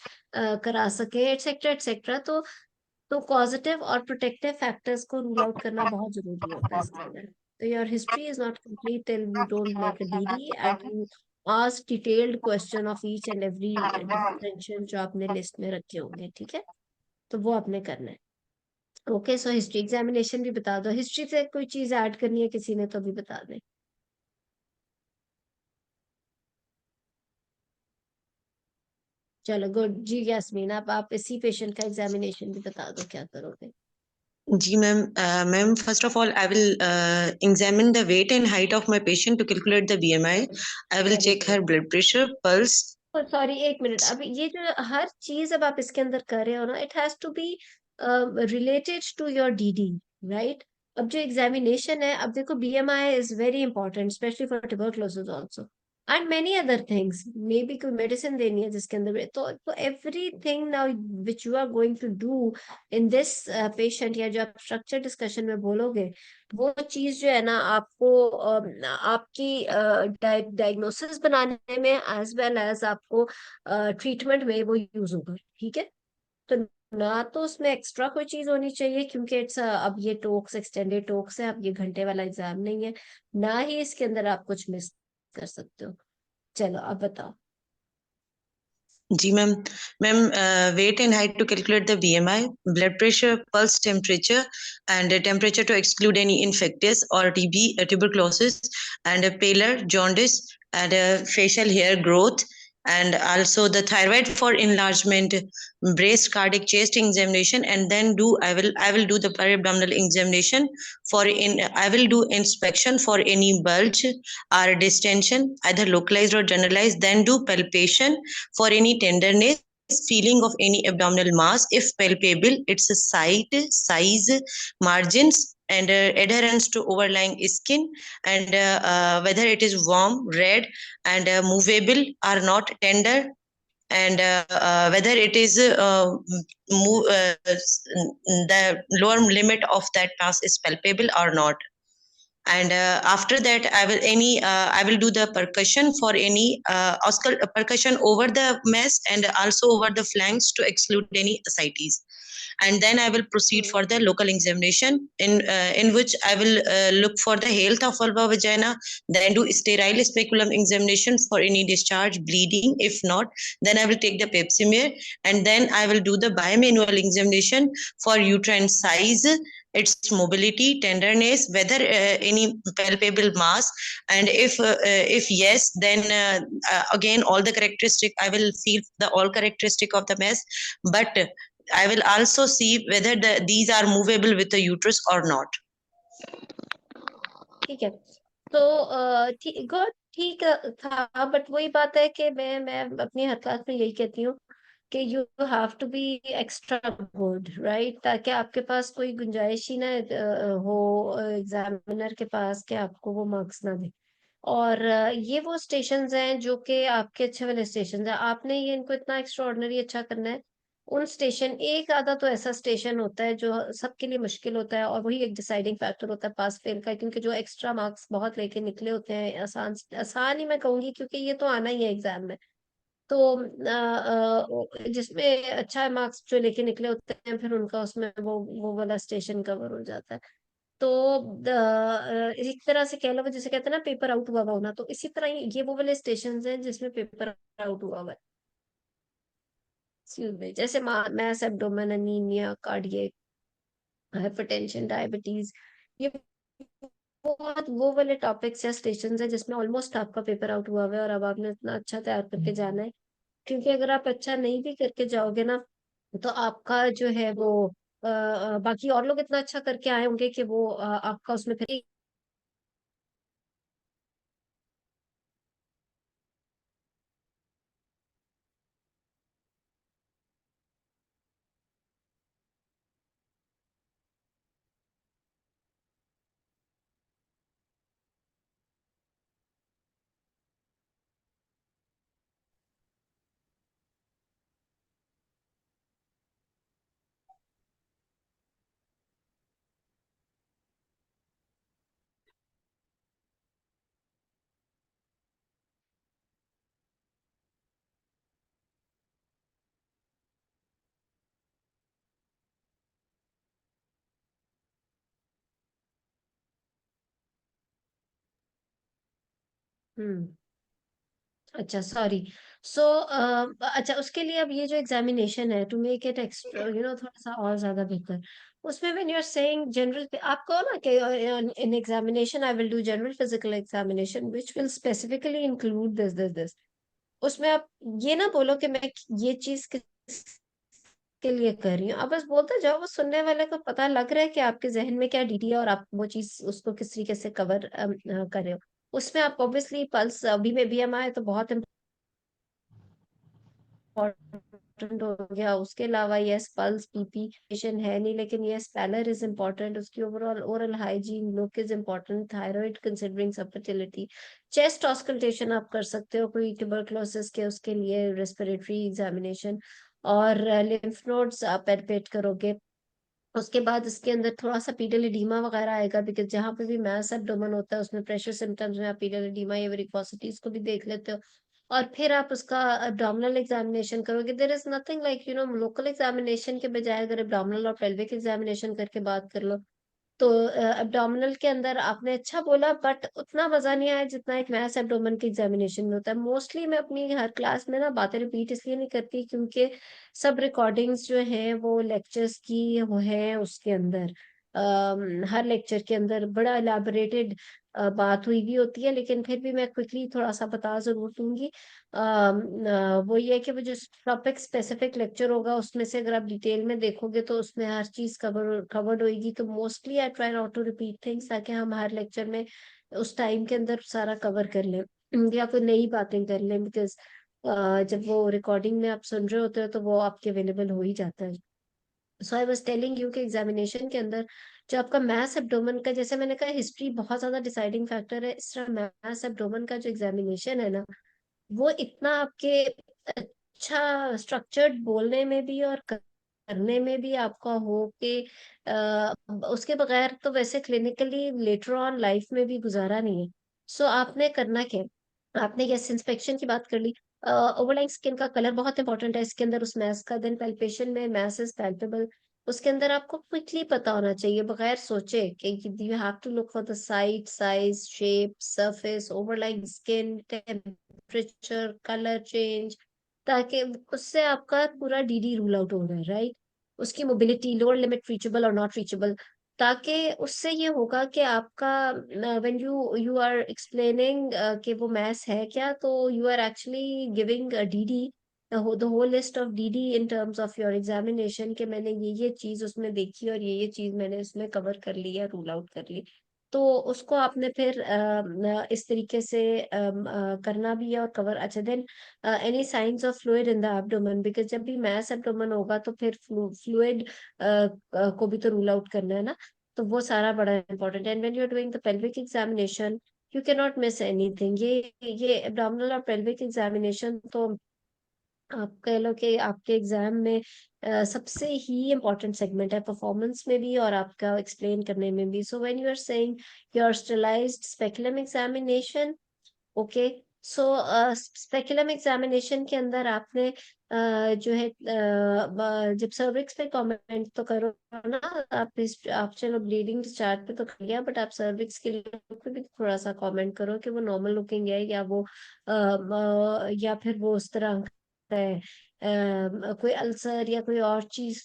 करा सके, एटसेट्रा एटसेट्रा। तो पॉजिटिव और प्रोटेक्टिव फैक्टर्स को रूल आउट करना बहुत जरूरी होता है इसके अंदर। तो your history is not complete till you don't make a DD and you ask detailed question of each and every differential जो आपने लिस्ट में रखे होंगे। ठीक है, तो वो आपने करना है। ओके, सो हिस्ट्री एग्जामिनेशन भी बता दो। हिस्ट्री से कोई चीज ऐड करनी है किसी ने तो भी बता दें। चलो गुड जी, यास्मीन आप इसी पेशेंट का एग्जामिनेशन भी बता दो, क्या करोगे। जी ma'am. Ma'am, first of all, I will examine the weight and height of my patient to calculate the BMI. I will very check good. her blood pressure, pulse. Sorry, एक minute, अब ये जो हर चीज अब आप इसके अंदर कर रहे हो ना, it has to be related to your DD, right. अब जो एग्जामिनेशन है, अब देखो BMI is very important especially for tuberculosis also and many other things. Maybe कोई मेडिसिन देनी है जिसके अंदर तो everything now which you are going to do in this patient, या जो आप स्ट्रक्चर डिस्कशन में बोलोगे, वो चीज जो है ना आपको आपकी डायग्नोसिस बनाने में एज वेल एज आपको ट्रीटमेंट में वो यूज होगा। ठीक है, तो ना तो उसमें एक्स्ट्रा कोई चीज होनी चाहिए, क्योंकि इट्स अब ये टोक्स एक्सटेंडेड टोक्स है, अब ये घंटे वाला एग्जाम नहीं है, ना ही इसके अंदर आप कुछ मिस कर सकते हो। चलो अब बताओ। जी ma'am. Ma'am, weight and height to calculate the BMI, blood pressure, pulse, temperature, and temperature to exclude any infectious or TB, tuberculosis, and a pallor, jaundice, and facial hair growth, and also the thyroid for enlargement, breast, cardiac, chest examination, and then I will do the periabdominal examination for in I will do inspection for any bulge or distension, either localized or generalized, then do palpation for any tenderness, feeling of any abdominal mass if palpable, its site, size, margins, and adherence to overlying skin, and whether it is warm, red, and movable or not, tender, and whether it is the lower limit of that mass is palpable or not. And after that I will do the percussion for any percussion over the mass and also over the flanks to exclude any ascites. And then I will proceed Hmm. for the local examination in which I will look for the health of vulva vagina, then do sterile speculum examination for any discharge, bleeding. If not, then I will take the pap smear, and then I will do the bimanual examination for uterine size, its mobility, tenderness, whether any palpable mass, and if yes, then again all the characteristic I will feel the all characteristic of the mass, but I will also see whether these are movable with the uterus or not. ठीक है। तो ठीक good, ठीक था, but वही बात है कि मैं अपनी हर क्लास में यही कहती हूँ कि you have to be extra good, right, ताकि आपके पास कोई गुंजाइश ही ना हो एग्जामिनर के पास कि आपको वो मार्क्स ना दे। और ये वो स्टेशंस हैं जो कि आपके अच्छे वाले स्टेशंस हैं, आपने ये इनको इतना एक्स्ट्रा ऑर्डिनरी अच्छा करना है। उन स्टेशन एक आधा तो ऐसा स्टेशन होता है जो सबके लिए मुश्किल होता है, और वही एक डिसाइडिंग फैक्टर होता है पास फेल का, क्योंकि जो एक्स्ट्रा मार्क्स बहुत लेके निकले होते हैं, आसान आसान ही मैं कहूंगी, क्योंकि ये तो आना ही है एग्जाम में। तो जिसमें अच्छा मार्क्स जो लेके निकले होते हैं, फिर उनका उसमें वो वाला स्टेशन कवर हो जाता है। तो एक तरह से कह लो, जिसे कहते हैं ना पेपर आउट हुआ हुआ होना, तो इसी तरह ये वो वाले स्टेशन हैं जिसमें पेपर आउट हुआ हुआ है। Excuse me, जैसे mass abdomen, anaemia, cardiac, hypertension, diabetes, ये बहुत वो वाले टॉपिक्स या स्टेशन है जिसमें ऑलमोस्ट आपका पेपर आउट हुआ हुआ है, और अब आपने इतना अच्छा तैयार करके जाना है। क्योंकि अगर आप अच्छा नहीं भी करके जाओगे ना, तो आपका जो है वो बाकी और लोग इतना अच्छा करके आए होंगे कि वो आपका उसमें फिर। हम्म। अच्छा, सॉरी। सो अच्छा, उसके लिए अब ये जो एग्जामिनेशन है, टू मेक इट एक्स्ट्रा थोड़ा सा और ज्यादा बेहतर, उसमें when you are saying general, आप कहो ना कि in examination I will do general physical examination which will specifically include this this this. उसमें आप ये ना बोलो कि मैं ये चीज किस के लिए कर रही हूँ, आप बस बोलते जाओ, वो सुनने वाले को पता लग रहा है कि आपके जहन में क्या डीडी है, और आप वो चीज उसको किस तरीके से कवर कर रहे हो। उसमें आप ऑब्वियसली पल्स, अभी में बीएमआई तो बहुत इम्पोर्टेंट हो गया, उसके अलावा यस पल्स पीपी पेशेंट है नहीं, लेकिन यस पैलर इज इम्पोर्टेंट, उसकी overall oral hygiene look is important, thyroid considering सब फर्टिलिटी। चेस्ट ऑस्कल्टेशन आप कर सकते हो कोई ट्यूबरक्लोसिस के उसके लिए, रेस्पिरेटरी एग्जामिनेशन, और लिम्फ नोड्स आप पेट करोगे। उसके बाद इसके अंदर थोड़ा सा पीडल एडीमा वगैरह आएगा, बिकॉज जहाँ पे भी मैस एब्डोमेन होता है उसमें प्रेशर सिम्टम्स में आप पीडल एडीमा या वेरिकोसिटीज को भी देख लेते हो। और फिर आप उसका abdominal एग्जामिनेशन करोगे। There is nothing like local examination के बजाय अगर abdominal और pelvic एग्जामिनेशन करके बात कर लो, तो एब्डोमिनल के अंदर आपने अच्छा बोला, बट उतना मजा नहीं आया जितना एक मैथ्स एब्डोमेन के एग्जामिनेशन में होता है। मोस्टली मैं अपनी हर क्लास में ना बातें रिपीट इसलिए नहीं करती, क्योंकि सब रिकॉर्डिंग्स जो हैं वो लेक्चर्स की वो है उसके अंदर। हर लेक्चर के अंदर बड़ा एलैबोरेटेड बात हुई भी होती है, लेकिन फिर भी मैं क्विकली थोड़ा सा बता जरूर दूंगी। वो ये है कि वो जो टॉपिक स्पेसिफिक लेक्चर होगा उसमें से अगर आप डिटेल में देखोगे तो उसमें हर चीज कवर्ड होगी। तो mostly I try not to repeat things, ताकि हम हर लेक्चर में उस टाइम के अंदर सारा कवर कर लें या कोई नई बातें कर लें, बिकॉज जब वो रिकॉर्डिंग में आप सुन रहे होते हो तो वो आपके अवेलेबल हो ही जाता है। सो आई वाज टेलिंग यू कि एग्जामिनेशन के अंदर जो आपका मैथ्स एब्डोमेन का, जैसे मैंने कहा हिस्ट्री बहुत ज्यादा डिसाइडिंग फैक्टर है, इस तरह मैथ्स एब्डोमेन का जो एग्जामिनेशन है ना, वो इतना आपके अच्छा स्ट्रक्चर्ड बोलने में भी और करने में भी आपका हो कि उसके बगैर तो वैसे क्लिनिकली लेटर ऑन लाइफ में भी गुजारा नहीं है। सो आपने करना क्या है? आपने यस इंस्पेक्शन की बात कर ली। ओवरलाइन स्किन का कलर बहुत इंपॉर्टेंट है इसके अंदर उस मैस का। देन पैल्पेशन में मैस इज पैल्पेबल, उसके अंदर आपको क्विकली पता होना चाहिए बगैर सोचे कि you have to look for the size, size, shape, surface, overlying skin, temperature, colour change, ताकि उससे आपका पूरा डीडी रूल आउट हो रहा है, राइट? उसकी मोबिलिटी, लोअर लिमिट रीचेबल और नॉट रीचेबल, ताकि उससे ये होगा कि आपका when you you are explaining कि वो मैथ्स है क्या, तो you are actually giving DD the whole list of DD in terms of your examination, कि मैंने ये चीज उसमें देखी और ये चीज मैंने उसमें कवर कर ली या रूल आउट कर ली। तो उसको आपने फिर इस तरीके से करना भी है और कवर। अच्छा then any signs of fluid in the abdomen, because जब भी मैस एब्डोमेन होगा तो फिर फ्लूइड को भी तो रूल आउट करना है ना। तो वो सारा बड़ा इंपॉर्टेंट है। And when you are doing the pelvic examination you can not miss anything. ये एब्डोमिनल और पेल्विक एग्जामिनेशन तो आप कह लो कि आपके एग्जाम में सबसे ही इम्पोर्टेंट सेगमेंट है, परफॉर्मेंस में भी और आपका एक्सप्लेन करने में भी। So when you are saying your sterilized speculum examination, okay, so speculum examination के अंदर आपने जो है जब सर्विक्स पे कमेंट तो करो ना। आप चलो ब्लीडिंग डिस्चार्ज पे तो कर लिया, बट आप सर्विक्स के लिए पे भी थोड़ा सा कमेंट करो कि वो नॉर्मल लुकिंग है या वो या फिर वो उस तरह का है, कोई अल्सर या कोई और चीज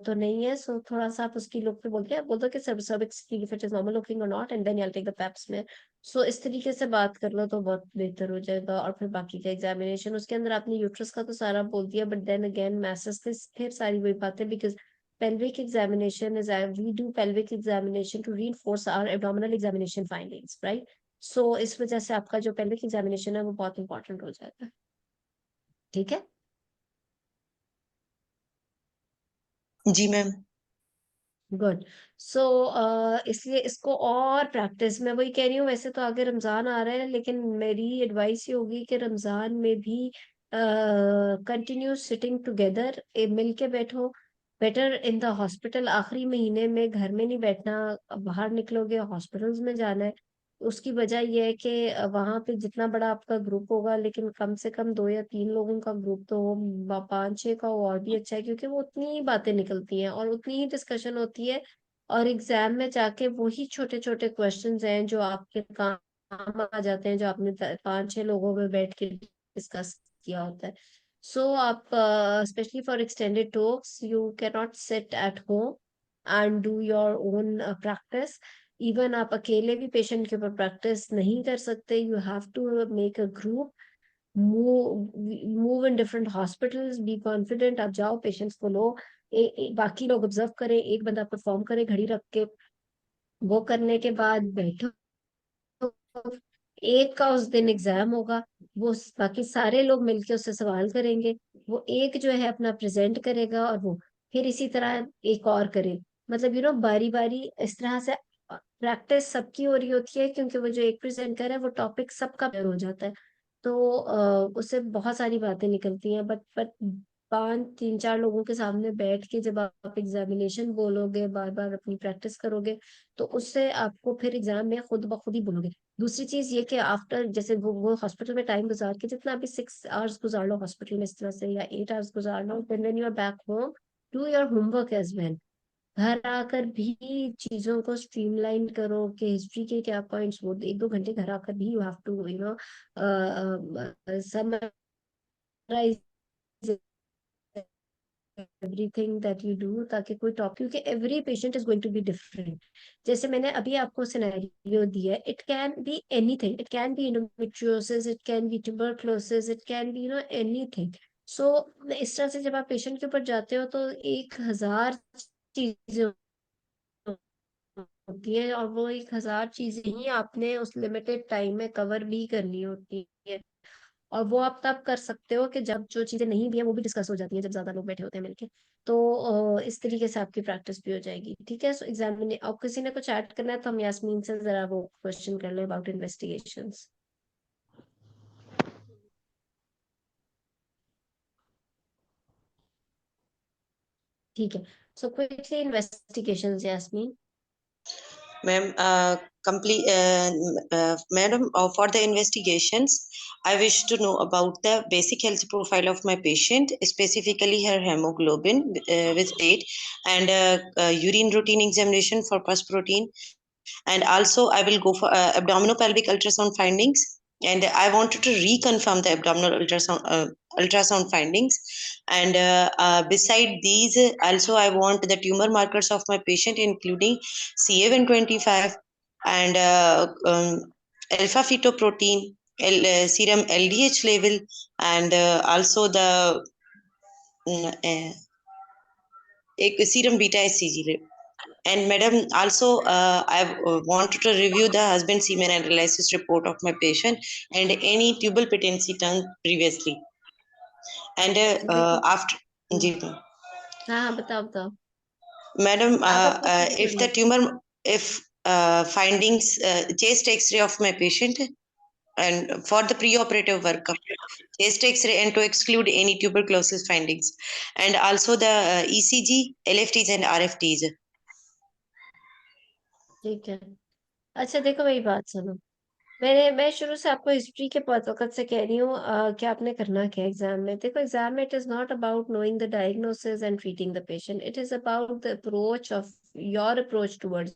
तो नहीं है। सो थोड़ा सा आप उसकी लुक पे बोलते हैं, बोल दो कि सर्विक्स की if it is normal looking और not, and then I take the paps में। सो इस तरीके से बात कर लो तो बहुत बेहतर हो जाएगा। और फिर बाकी का एग्जामिनेशन उसके अंदर आपने यूट्रस का तो सारा बोल दिया, बट देन अगेन मैसेज की फिर सारी वही बातें, because pelvic examination is we do pelvic examination to reinforce our abdominal examination findings, right? So इस वजह से आपका जो pelvic examination है वो बहुत इंपॉर्टेंट हो जाता है। ठीक है। जी मैम। गुड। सो इसलिए इसको और प्रैक्टिस, मैं वही कह रही हूँ, वैसे तो आगे रमजान आ रहा है लेकिन मेरी एडवाइस ये होगी कि रमजान में भी कंटिन्यू सिटिंग टुगेदर, मिल के बैठो। बेटर इन द हॉस्पिटल, आखिरी महीने में घर में नहीं बैठना, बाहर निकलोगे हॉस्पिटल्स में जाना है। उसकी वजह यह है कि वहां पे जितना बड़ा आपका ग्रुप होगा, लेकिन कम से कम 2 या 3 लोगों का ग्रुप तो हो, 5-6 का हो और भी अच्छा है, क्योंकि वो उतनी ही बातें निकलती हैं और उतनी ही डिस्कशन होती है। और एग्जाम में जाके वही छोटे छोटे क्वेश्चंस हैं जो आपके काम आ जाते हैं, जो आपने 5-6 लोगों में बैठ के डिस्कस किया होता है। सो आप specially for extended talks you can not sit at home and do your own practice. Even आप अकेले भी पेशेंट के ऊपर प्रैक्टिस नहीं कर सकते, you have to make a group, move in different hospitals, be confident, आप जाओ पेशेंट्स को लो, बाकी लोग ऑब्जर्व करें, एक बंदा परफॉर्म करे घड़ी रख के, वो करने के बाद बैठो। एक का उस दिन एग्जाम होगा, वो बाकी सारे लोग मिलके उससे सवाल करेंगे, वो एक जो है अपना प्रेजेंट करेगा और वो फिर इसी तरह एक और करे। मतलब बारी बारी इस तरह से प्रैक्टिस सबकी हो रही होती है, क्योंकि वो जो एक प्रेजेंट कर रहा है वो टॉपिक सबका clear हो जाता है। तो उससे बहुत सारी बातें निकलती हैं। बट 5-3-4 लोगों के सामने बैठ के जब आप एग्जामिनेशन बोलोगे, बार बार अपनी प्रैक्टिस करोगे, तो उससे आपको फिर एग्जाम में खुद ब खुद ही बोलोगे। दूसरी चीज ये कि आफ्टर जैसे वो हॉस्पिटल में टाइम गुजार के, जितना अभी 6 आवर्स गुजार लो हॉस्पिटल में इस तरह से, या 8 आवर्स गुजार लो, then when you are back home do your homework as well. घर आकर भी चीजों को स्ट्रीमलाइन करो कि हिस्ट्री के क्या पॉइंट्स, वो 1-2 घंटे घर आकर भी you have to summarise everything that you do, ताकि कोई टॉप, क्योंकि every patient is going to be different. जैसे मैंने अभी आपको सिनेरियो दिया है, it can be anything, it can be endometriosis, it can be tuberculosis, it can be anything. So इस तरह से जब आप पेशेंट के ऊपर जाते हो तो 1000 चीजें होती है, और वो 1000 चीजें ही आपने उस लिमिटेड टाइम में कवर भी करनी होती है। और वो आप तब कर सकते हो कि जब जो चीजें नहीं भी है वो भी डिस्कस हो जाती है, जब ज्यादा लोग बैठे होते हैं मिलके। तो इस तरीके से आपकी प्रैक्टिस भी हो जाएगी। ठीक है। सो एग्जाम में अब किसी ने कुछ ऐड करना है तो हम यास्मीन से जरा वो क्वेश्चन कर ले अबाउट इन्वेस्टिगेशंस। ठीक है, so quickly investigations Yasmin. Ma'am, madam, for the investigations, I wish to know about the basic health profile of my patient, specifically her hemoglobin with date, and urine routine examination for pus protein, and also I will go for abdominopelvic ultrasound findings, and I wanted to reconfirm the abdominal ultrasound findings, and beside these also I want the tumor markers of my patient, including CA125 and alpha fetoprotein, serum LDH level, and also the serum beta HCG level. And madam, also I wanted to review the husband semen analysis report of my patient and any tubal patency done previously. And देखो, after, जी ma'am. हाँ हाँ, बताओ बताओ, Madam, आप अपना if the conclude. tumor, if findings, chest X-ray of my patient, and for the preoperative workup, chest X-ray, and to exclude any tuberculosis findings, and also the ECG, LFTs, and RFTs. ठीक है, अच्छा देखो मेरी बात सुनो। मैं शुरू से आपको हिस्ट्री के बहुत वक्त से कह रही हूँ कि आपने करना क्या है एग्जाम में। देखो एग्जाम में it is not about knowing the diagnosis and treating the patient, it is about the approach of your approach towards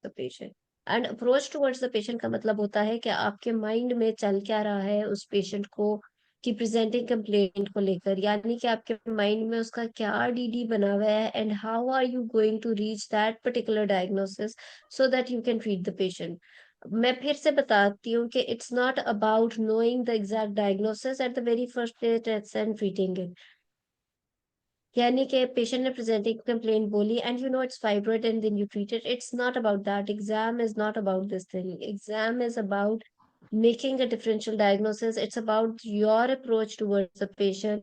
the patient. And approach towards the patient का मतलब होता है कि आपके माइंड में चल क्या रहा है उस पेशेंट को की प्रेजेंटिंग कंप्लेंट को लेकर, यानी कि आपके माइंड में उसका क्या डीडी बना हुआ है and how are you going to reach that particular diagnosis so that you can treat the patient. मैं फिर से बताती हूँ कि it's not about knowing the exact diagnosis at the very first place and treating it. यानी कि patient ने presenting complaint बोली and you know it's fibroid and then you treat it, it's not about that. Exam is not about this thing, exam is about making a differential diagnosis, it's about your approach towards the patient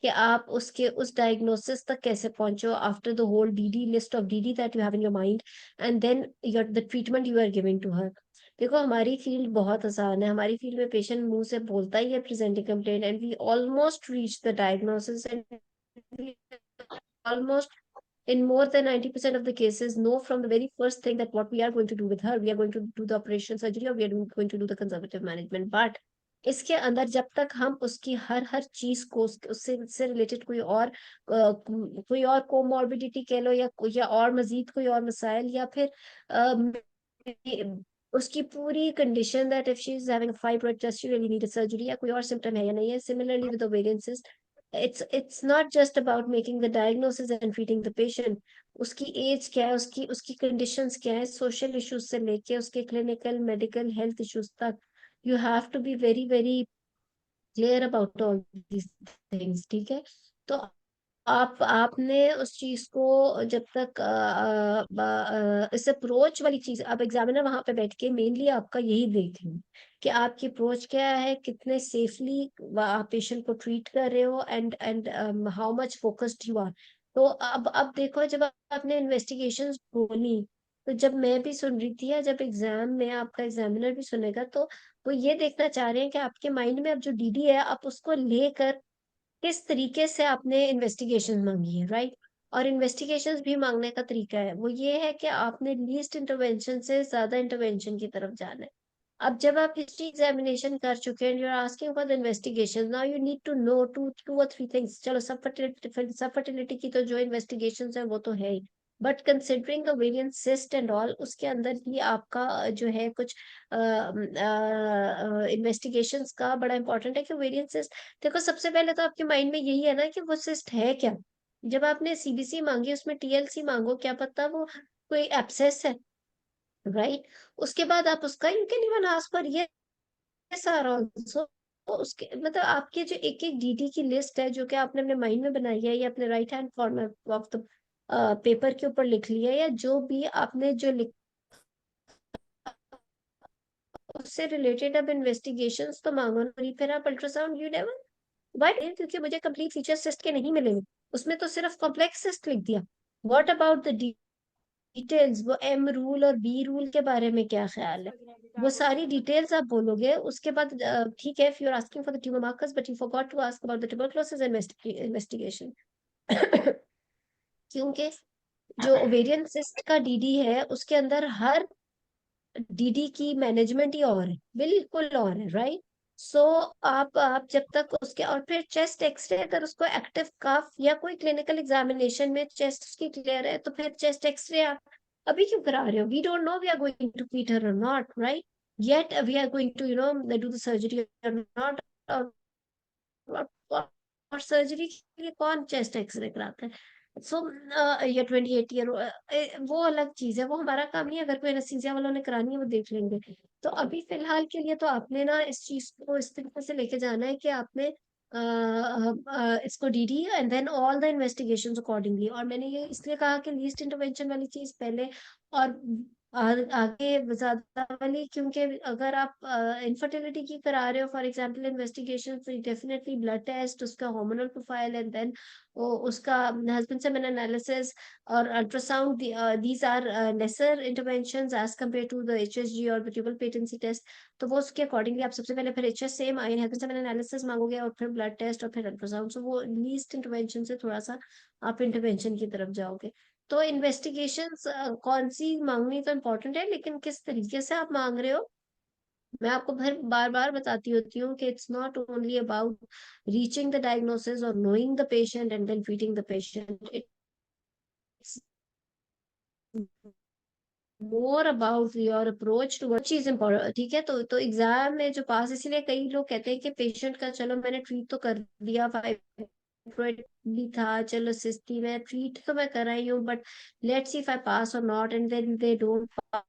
कि आप उसके उस diagnosis तक कैसे पहुंचो after the whole DD list of DD that you have in your mind and then your the treatment you are giving to her. देखो हमारी field बहुत आसान है, हमारी फील्ड में पेशेंट मुंह से बोलता ही है presenting complaint and we almost reach the diagnosis and almost in more than 90% of the cases know from the very first thing that what we are going to do with her, we are going to do the operation surgery or we are going to do the conservative management, but इसके अंदर जब तक हम उसकी हर चीज को उससे related कोई और कोमॉर्बिडिटी कह लो या और मजीद कोई और मसाइल या फिर उसकी पूरी condition that if she is having fibroid just she really need a surgery या कोई और सिम्टम है या नहीं है, similarly with ovarian cyst, it's not just about making the diagnosis and treating the patient। उसकी एज क्या है, उसकी उसकी कंडीशंस क्या है, सोशल इश्यूज से लेके उसके क्लिनिकल मेडिकल हेल्थ इश्यूज तक, you have to be very very clear about all these things. ठीक है, तो आपने उस चीज को जब तक इस अप्रोच वाली चीज, अब एग्जामिनर वहां पे बैठ के मेनली आपका यही देख रहे हो कि आपकी अप्रोच क्या है, कितने सेफली आप पेशेंट को ट्रीट कर रहे हो and how much focused you are. तो अब देखो जब आपने इन्वेस्टिगेशंस बोली तो जब मैं भी सुन रही थी या जब एग्जाम में आपका एग्जामिनर भी सुनेगा तो वो ये देखना चाह रहे हैं कि आपके माइंड में अब जो डीडी है आप उसको लेकर किस तरीके से आपने इन्वेस्टिगेशन मांगी है, राइट। और इन्वेस्टिगेशंस भी मांगने का तरीका है वो ये है कि आपने लीस्ट इंटरवेंशन से ज्यादा इंटरवेंशन की तरफ जाना है। अब जब आप हिस्ट्री एग्जामिनेशन कर चुके हैं, you are asking for the investigation, now you need to know two और थ्री थिंग्स। चलो सब फर्टिलिटी की तो जो इन्वेस्टिगेशंस है वो तो है ही, but considering the variant cyst and all उसके अंदर ही आपका जो है कुछ इन्वेस्टिगेशंस का बड़ा इंपॉर्टेंट है कि वेरिएंट सिस्ट। देखो सबसे पहले तो आपके माइंड में यही है ना कि वो सिस्ट है क्या। जब आपने सीबीसी मांगी उसमें टीएलसी मांगो, क्या पता वो कोई एब्सेस है, राइट। उसके बाद आप उसका you can even ask for ये सारा आल्सो। तो उसके मतलब आपके जो एक एक डीडी की लिस्ट है जो कि आपने अपने माइंड में बनाई है या अपने right hand corner of the paper के ऊपर लिख लिया है या जो भी आपने जो लिख उससे रिलेटेड अब इन्वेस्टिगेशंस तो मांगो ना। फिर आप अल्ट्रासाउंड यू नेवर वाई, क्योंकि मुझे कंप्लीट फीचर सिस्ट के नहीं मिलेंगे, उसमें तो सिर्फ कॉम्प्लेक्स सिस्ट लिख दिया। व्हाट अबाउट द डिटेल्स, वो एम रूल और बी रूल के बारे में क्या ख्याल है, वो सारी डिटेल्स आप बोलोगे। उसके बाद ठीक है, if you are asking for the tumour markers but you forgot to ask about the tuberculosis investigation क्योंकि जो ओवेरियन सिस्ट का डीडी है उसके अंदर हर डीडी की मैनेजमेंट ही और है, बिल्कुल और है, राइट। सो आप जब तक उसके, और फिर चेस्ट एक्सरे, अगर उसको एक्टिव कफ या कोई क्लिनिकल एग्जामिनेशन में चेस्ट उसकी क्लियर है तो फिर चेस्ट एक्सरे आप अभी क्यों करा रहे हो? We don't know we are going to fit her और not, right, yet we are going to do the surgery और नॉट। और सर्जरी के लिए कौन चेस्ट एक्सरे कराता है? सो ये 28 ईयर वो अलग चीज है, वो हमारा काम नहीं है। अगर कोई एनेस्थीसिया वालों ने करानी है वो देख लेंगे। तो अभी फिलहाल के लिए तो आपने ना इस चीज को इस तरीके से लेके जाना है कि आपने इसको DD and then all the investigations accordingly. और मैंने ये इसलिए कहा कि लीस्ट इंटरवेंशन वाली चीज पहले और आगे ज्यादा वाली, क्योंकि अगर आप इनफर्टिलिटी की करा रहे हो फॉर एग्जांपल इन्वेस्टिगेशन, तो डेफिनेटली ब्लड टेस्ट, उसका हार्मोनल प्रोफाइल एंड देन उसका हस्बैंड सेमेन एनालिसिस और ultrasound, these are lesser interventions as compare to the HSG और ट्यूबल पेटेंसी टेस्ट। तो वो उसके अकॉर्डिंगली आप सबसे पहले फिर HS same husband semen analysis मांगोगे और फिर ब्लड टेस्ट और फिर अल्ट्रासाउंड। सो वो लीस्ट इंटरवेंशन से थोड़ा सा आप इंटरवेंशन की तरफ जाओगे। तो इन्वेस्टिगेशंस कौन सी मांगनी तो इम्पोर्टेंट है, लेकिन किस तरीके से आप मांग रहे हो, मैं आपको फिर बार बार बताती होती हूँ कि it's not only about reaching the diagnosis और knowing the patient and then treating the patient. It's more about your approach to चीज इम्पोर्टेंट, ठीक है। तो एग्जाम में जो पास, इसीलिए कई लोग कहते हैं कि पेशेंट का चलो मैंने ट्रीट तो कर दिया, फाइब्रॉइड भी था, चलो सिस्ट थी, मैं ट्रीट तो मैं कर रही हूँ, but let's see if I pass और not, and then they don't pass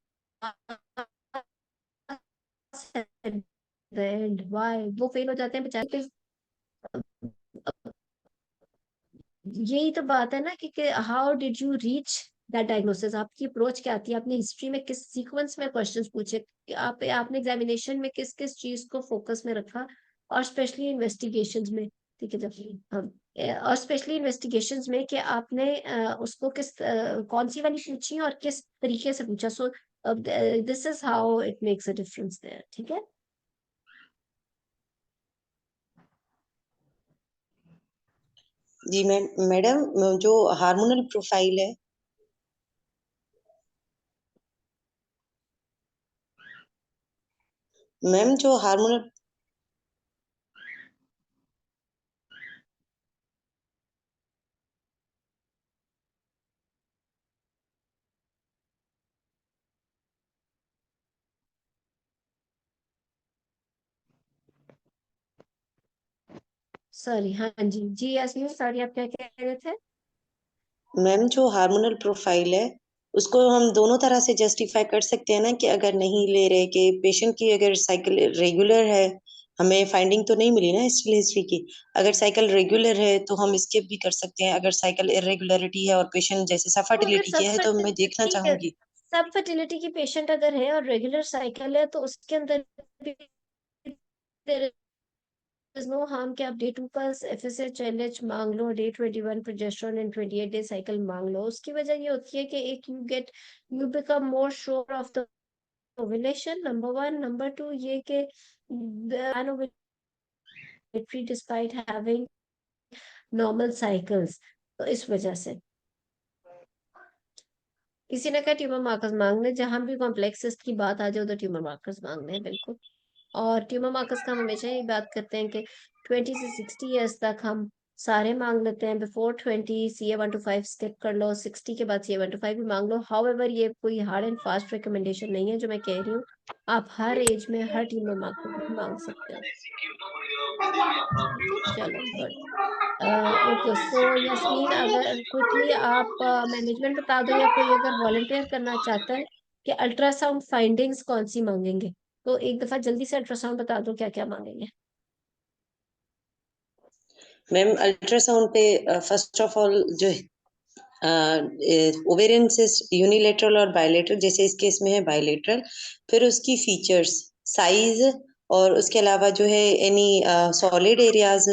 at the end, why वो फेल हो जाते हैं बेचारे। यही तो बात है ना कि how did you reach that diagnosis, आपकी अप्रोच क्या थी, आपने हिस्ट्री में किस सीक्वेंस में क्वेश्चंस पूछे, कि आपने एग्जामिनेशन में किस किस चीज को फोकस में रखा, और स्पेशली इन्वेस्टिगेशंस में, ठीक है। जब हम और स्पेशली इन्वेस्टिगेशंस में कि आपने उसको कौन सी वाली पूछी और किस तरीके से पूछा। So this is how it makes a difference there, ठीक है। जी मैम, मैडम जो हार्मोनल प्रोफाइल है, मैम जो हार्मोनल, सॉरी, हाँ जी जी यास्मीन, सॉरी आप क्या कह रहे थे? मैम जो हार्मोनल प्रोफाइल है उसको हम दोनों तरह से जस्टिफाई कर सकते हैं ना, कि अगर नहीं ले रहे, कि पेशेंट की अगर साइकिल रेगुलर है, हमें फाइंडिंग तो नहीं मिली ना हिस्ट्री की, अगर साइकिल रेगुलर है तो हम स्किप भी कर सकते हैं। अगर साइकिल इरेगुलरिटी है और पेशेंट जैसे सब तो अगर फर्टिलिटी की है तो मैं देखना चाहूंगी। सब फर्टिलिटी की पेशेंट अगर है और रेगुलर साइकिल है तो उसके अंदर भी there is no harm कि आप डे 2 का FSH LH मांग लो, day 21 progesterone and 28 day cycle मांग लो। उसकी वजह ये होती है कि एक you become more sure of the ovulation, number one. Number two ये कि डिस्पाइट हैविंग नॉर्मल साइकिल्स, तो इस वजह से किसी ने कहा ट्यूमर मार्कर्स मांगने, जहां भी कॉम्प्लेक्सिस्ट की बात आ जाए तो ट्यूमर मार्कर्स मांगने हैं, बिल्कुल। और ट्यूमर मार्कर्स का हम हमेशा ही बात करते हैं कि 20 से 60 ईयर्स तक हम सारे मांग लेते हैं। बिफोर 20 CA 1 to 5 स्किप कर लो, 60 के बाद CA 1 to 5 भी मांग लो। हाउएवर ये कोई हार्ड एंड फास्ट रिकमेंडेशन नहीं है जो मैं कह रही हूँ, आप हर एज में हर ट्यूमर मार्कर मांग सकते हो, ठीक है। चलो गुड। ओके, सो यस्मीन अगर क्विकली आप मैनेजमेंट बता दो, या कोई अगर वॉलंटियर करना चाहता है कि अल्ट्रासाउंड फाइंडिंग्स कौन सी मांगेंगे, तो एक दफा जल्दी से अल्ट्रासाउंड बता दो क्या क्या मांगेंगे। मैम अल्ट्रासाउंड पे फर्स्ट ऑफ ऑल जो ओवेरियन सिस्ट यूनिलेटरल और बायलेटरल, जैसे इस केस में है बायलेटरल, फिर उसकी फीचर्स, साइज, और उसके अलावा जो है any solid areas,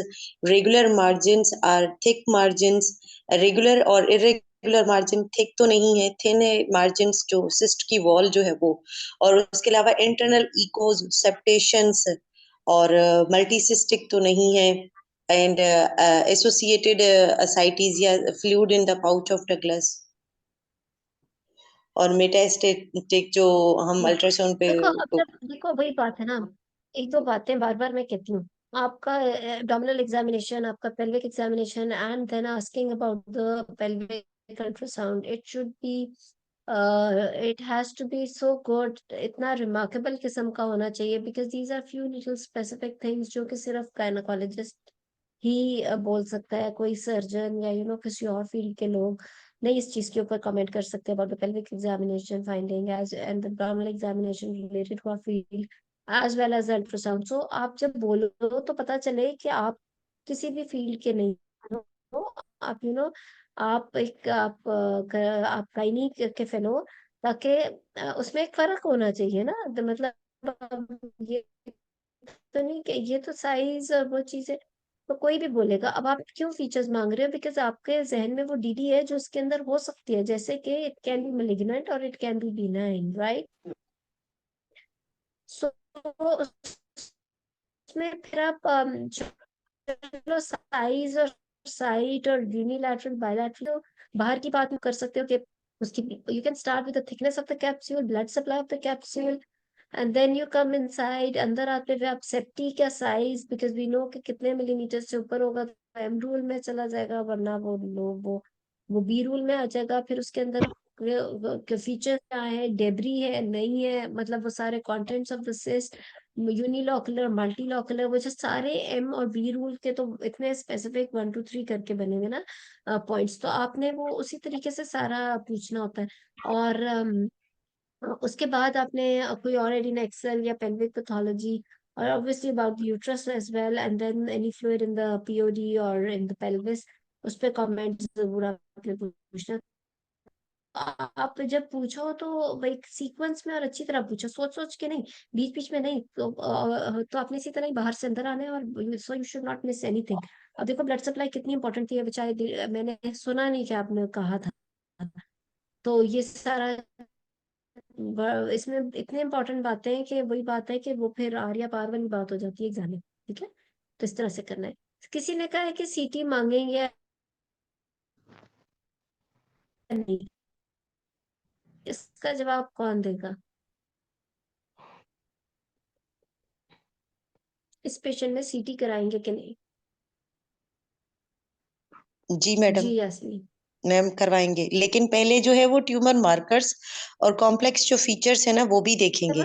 regular margins are thick margins, regular और इरेगुलर मार्जिन, थिक तो नहीं है, थिन है मार्जिन्स जो सिस्ट की वॉल जो है वो, और उसके अलावा इंटरनल इकोज सेप्टेशंस, और मल्टीसिस्टिक तो नहीं है, and associated ascites या fluid in the pouch of Douglas, और मेटास्टेटिक जो हम या अल्ट्रासाउंड पे देखो, अब जब देखो वही बात है ना, एक दो बातें बार बार मैं कहती हूँ। आपका abdominal एग्जामिनेशन, आपका pelvic examination, and then asking about the pelvic ultrasound, it should be, it has to be so good, इतना रिमार्केबल किस्म का होना चाहिए, because these are few little specific things जो कि सिर्फ गायनोकोलॉजिस्ट ही बोल सकता है। कोई सर्जन या किसी और फील्ड के लोग नहीं इस चीज के ऊपर कमेंट कर सकते about the pelvic examination finding as and the abdominal examination related to our field as well as ultrasound. So आप जब बोलो तो पता चले कि आप किसी भी फील्ड के नहीं हो, आप आप एक आप गायनी के फेलो, ताकि उसमें एक फर्क होना चाहिए ना। मतलब ये तो नहीं कि ये तो साइज और वो चीजें तो कोई भी बोलेगा। अब आप क्यों फीचर्स मांग रहे हो? बिकॉज आपके जहन में वो डीडी है जो उसके अंदर हो सकती है, जैसे कि इट कैन बी malignant और it can be benign, right? So उसमें फिर आप चलो साइज और साइट और यूनिलैटरल बायलैटरल तो बाहर की बात कर सकते हो कि उसकी you can start with the thickness of the capsule, blood supply of the capsule, and then you come inside. अंदर आते हुए आप सेप्टी का साइज, बिकॉज वी नो कि कितने मिलीमीटर से ऊपर होगा तो एम रूल में चला जाएगा, वरना वो बी रूल में आ जाएगा। फिर उसके अंदर फीचर क्या है, डेबरी है नहीं है, मतलब वो सारे contents of the cyst, unilocular, multilocular, वो जो सारे एम और बी रूल के तो इतने स्पेसिफिक 1 2 3 करके बने हुए ना पॉइंट्स, तो आपने वो उसी तरीके से सारा पूछना होता है। और उसके बाद आपने कोई और एडिन एक्सेल या पेल्विक पैथोलॉजी, और obviously about the uterus as well, and then any fluid in the POD और इन द पेल्विस, उस पर कमेंट जरूर आपने पूछना। आप जब पूछो तो वही सीक्वेंस में और अच्छी तरह पूछो, सोच सोच के नहीं, बीच बीच में नहीं। तो आपने इसी तरह ही बाहर से अंदर आना है, और so you should not miss anything. अब देखो ब्लड सप्लाई कितनी इंपॉर्टेंट थी, बेचारे मैंने सुना नहीं कि आपने कहा था। तो ये सारा इसमें इतने इंपॉर्टेंट बातें हैं कि वही बात है कि वो फिर आर या पार वाली बात हो जाती है एग्जाम में। ठीक है, तो इस तरह से करना है। किसी ने कहा है कि सीटी मांगेंगे या नहीं, इसका जवाब कौन देगा? इस पेशेंट में सीटी कराएंगे कि नहीं? जी मैडम, जी यास्मीन। मैम करवाएंगे, लेकिन पहले जो है वो ट्यूमर मार्कर्स और कॉम्प्लेक्स जो फीचर्स है ना वो भी देखेंगे।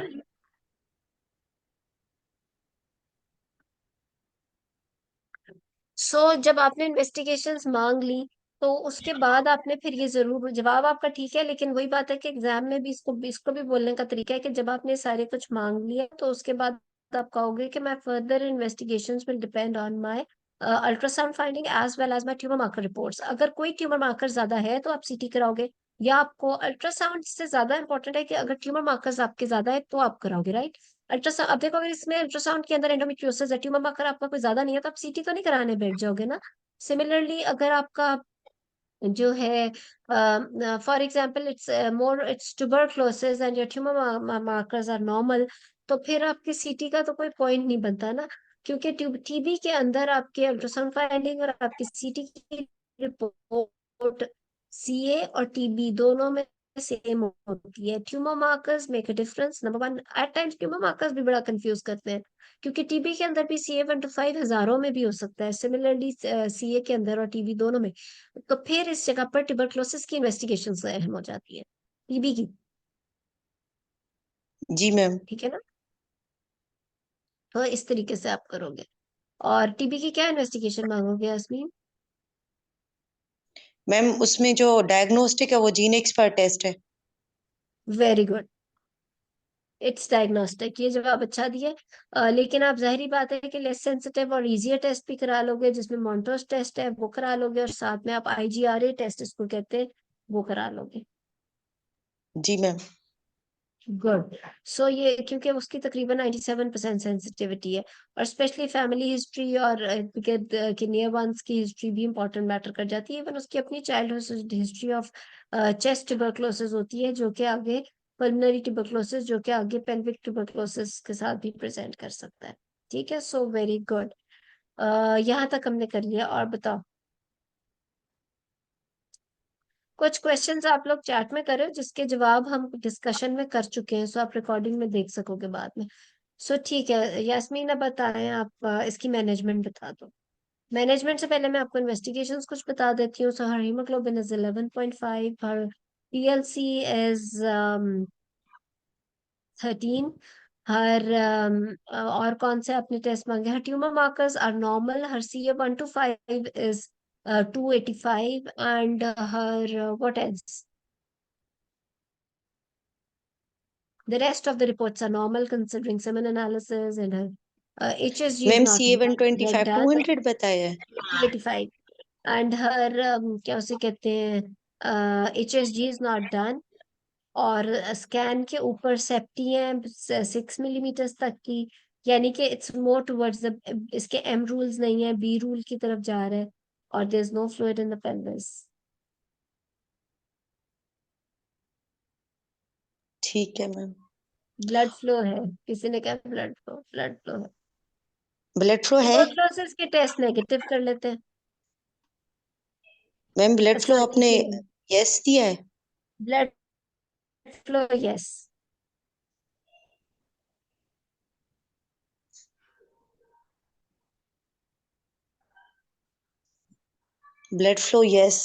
जब आपने इन्वेस्टिगेशंस मांग ली तो उसके बाद आपने फिर ये जरूर, जवाब आपका ठीक है, लेकिन वही बात है कि एग्जाम में भी इसको इसको भी बोलने का तरीका है कि जब आपने सारे कुछ मांग लिया तो उसके बाद आप कहोगे कि my further investigations will depend on my ultrasound finding as well as my tumour marker reports. अगर कोई ट्यूमर मार्कर ज्यादा है तो आप सीटी कराओगे, या आपको अल्ट्रासाउंड से ज्यादा इंपॉर्टेंट है कि अगर ट्यूमर मार्कर्स आपके ज्यादा है तो आप कराओगे, राइट? अल्ट्रासाउंड, अब देखो अगर इसमें अल्ट्रासाउंड के अंदर एंडोमेट्रियोसिस है, ट्यूमर मार्कर आपका कोई ज्यादा नहीं है, तो आप सीटी तो नहीं कराने बैठ जाओगे ना। सिमिलरली अगर आपका जो है for example it's more it's tuberculosis and your tumour markers are normal, तो फिर आपकी सीटी का तो कोई पॉइंट नहीं बनता ना, क्योंकि टीबी के अंदर आपके अल्ट्रासाउंड फाइंडिंग और आपकी सीटी की रिपोर्ट सीए और टीबी दोनों में सेम होती है। Tumour markers make a difference, number one. At times tumour markers भी बड़ा कंफ्यूज करते हैं, क्योंकि टीबी के अंदर भी CA 1 to 5 हजारों में भी हो सकता है, सिमिलरली सीए के अंदर और टीबी दोनों में। तो फिर इस जगह पर ट्यूबरक्लोसिस की इन्वेस्टिगेशन अहम हो जाती है, टीबी की। जी मैम। ठीक है ना? तो इस तरीके से आप करोगे। और टीबी की क्या इन्वेस्टिगेशन मांगोगे यास्मीन? मैम उसमें जो डायग्नोस्टिक है वो जीन एक्सपर्ट टेस्ट है। वेरी गुड, इट्स डायग्नोस्टिक, ये जवाब अच्छा दिए। लेकिन आप जाहिर बात है कि लेस सेंसिटिव और इजियर टेस्ट भी करा लोगे, जिसमें मॉन्टोस टेस्ट है वो करा लोगे, और साथ में आप IGRA टेस्ट इसको कहते हैं वो करा लोगे। जी मैम। गुड। ये क्योंकि उसकी तकरीबन 97% सेंसिटिविटी है, और स्पेशली फैमिली हिस्ट्री और के नियर वंस की हिस्ट्री भी इंपॉर्टेंट मैटर कर जाती है। इवन उसकी अपनी childhood history of chest tuberculosis होती है, जो कि आगे पल्मोनरी ट्यूबरक्लोसिस, जो कि आगे पेल्विक ट्यूबरक्लोसिस के साथ भी प्रेजेंट कर सकता है। ठीक है, सो वेरी गुड। यहाँ तक हमने कर लिया। और बताओ, कुछ क्वेश्चंस आप लोग चैट में करो जिसके जवाब हम डिस्कशन में कर चुके हैं, सो आप रिकॉर्डिंग में देख सकोगे बाद में। सो ठीक है, यास्मीन अब बताएं आप, इसकी मैनेजमेंट बता दो। मैनेजमेंट से पहले मैं आपको इन्वेस्टिगेशंस कुछ बता देती हूँ। So her haemoglobin is 11.5, her PLC is 13, her और कौन से आपने टेस्ट मांगे, her tumour markers are normal, her CA125 is 285, and her what else, the rest of the reports are normal considering semen analysis, and her HSG is ma'am not CA yet 125 done, 200 बताया है। 285, and her क्या उसे कहते हैं, HSG is not done, और scan के ऊपर safety है 6 मिलीमीटर तक की, यानी कि इट्स मोर टुवर्ड्स द, इसके एम रूल्स नहीं है, बी रूल की तरफ जा रहा है, और there is no fluid in the pelvis. ठीक है मैम। ब्लड फ्लो है, किसी ने कहा ब्लड फ्लो, ब्लड फ्लो है। ब्लड फ्लो है ट्यूबरक्लोसिस के टेस्ट नेगेटिव कर लेते हैं। मैम, ब्लड फ्लो आसानी आपने के लिए यस दिया है। Blood flow yes. Blood flow yes,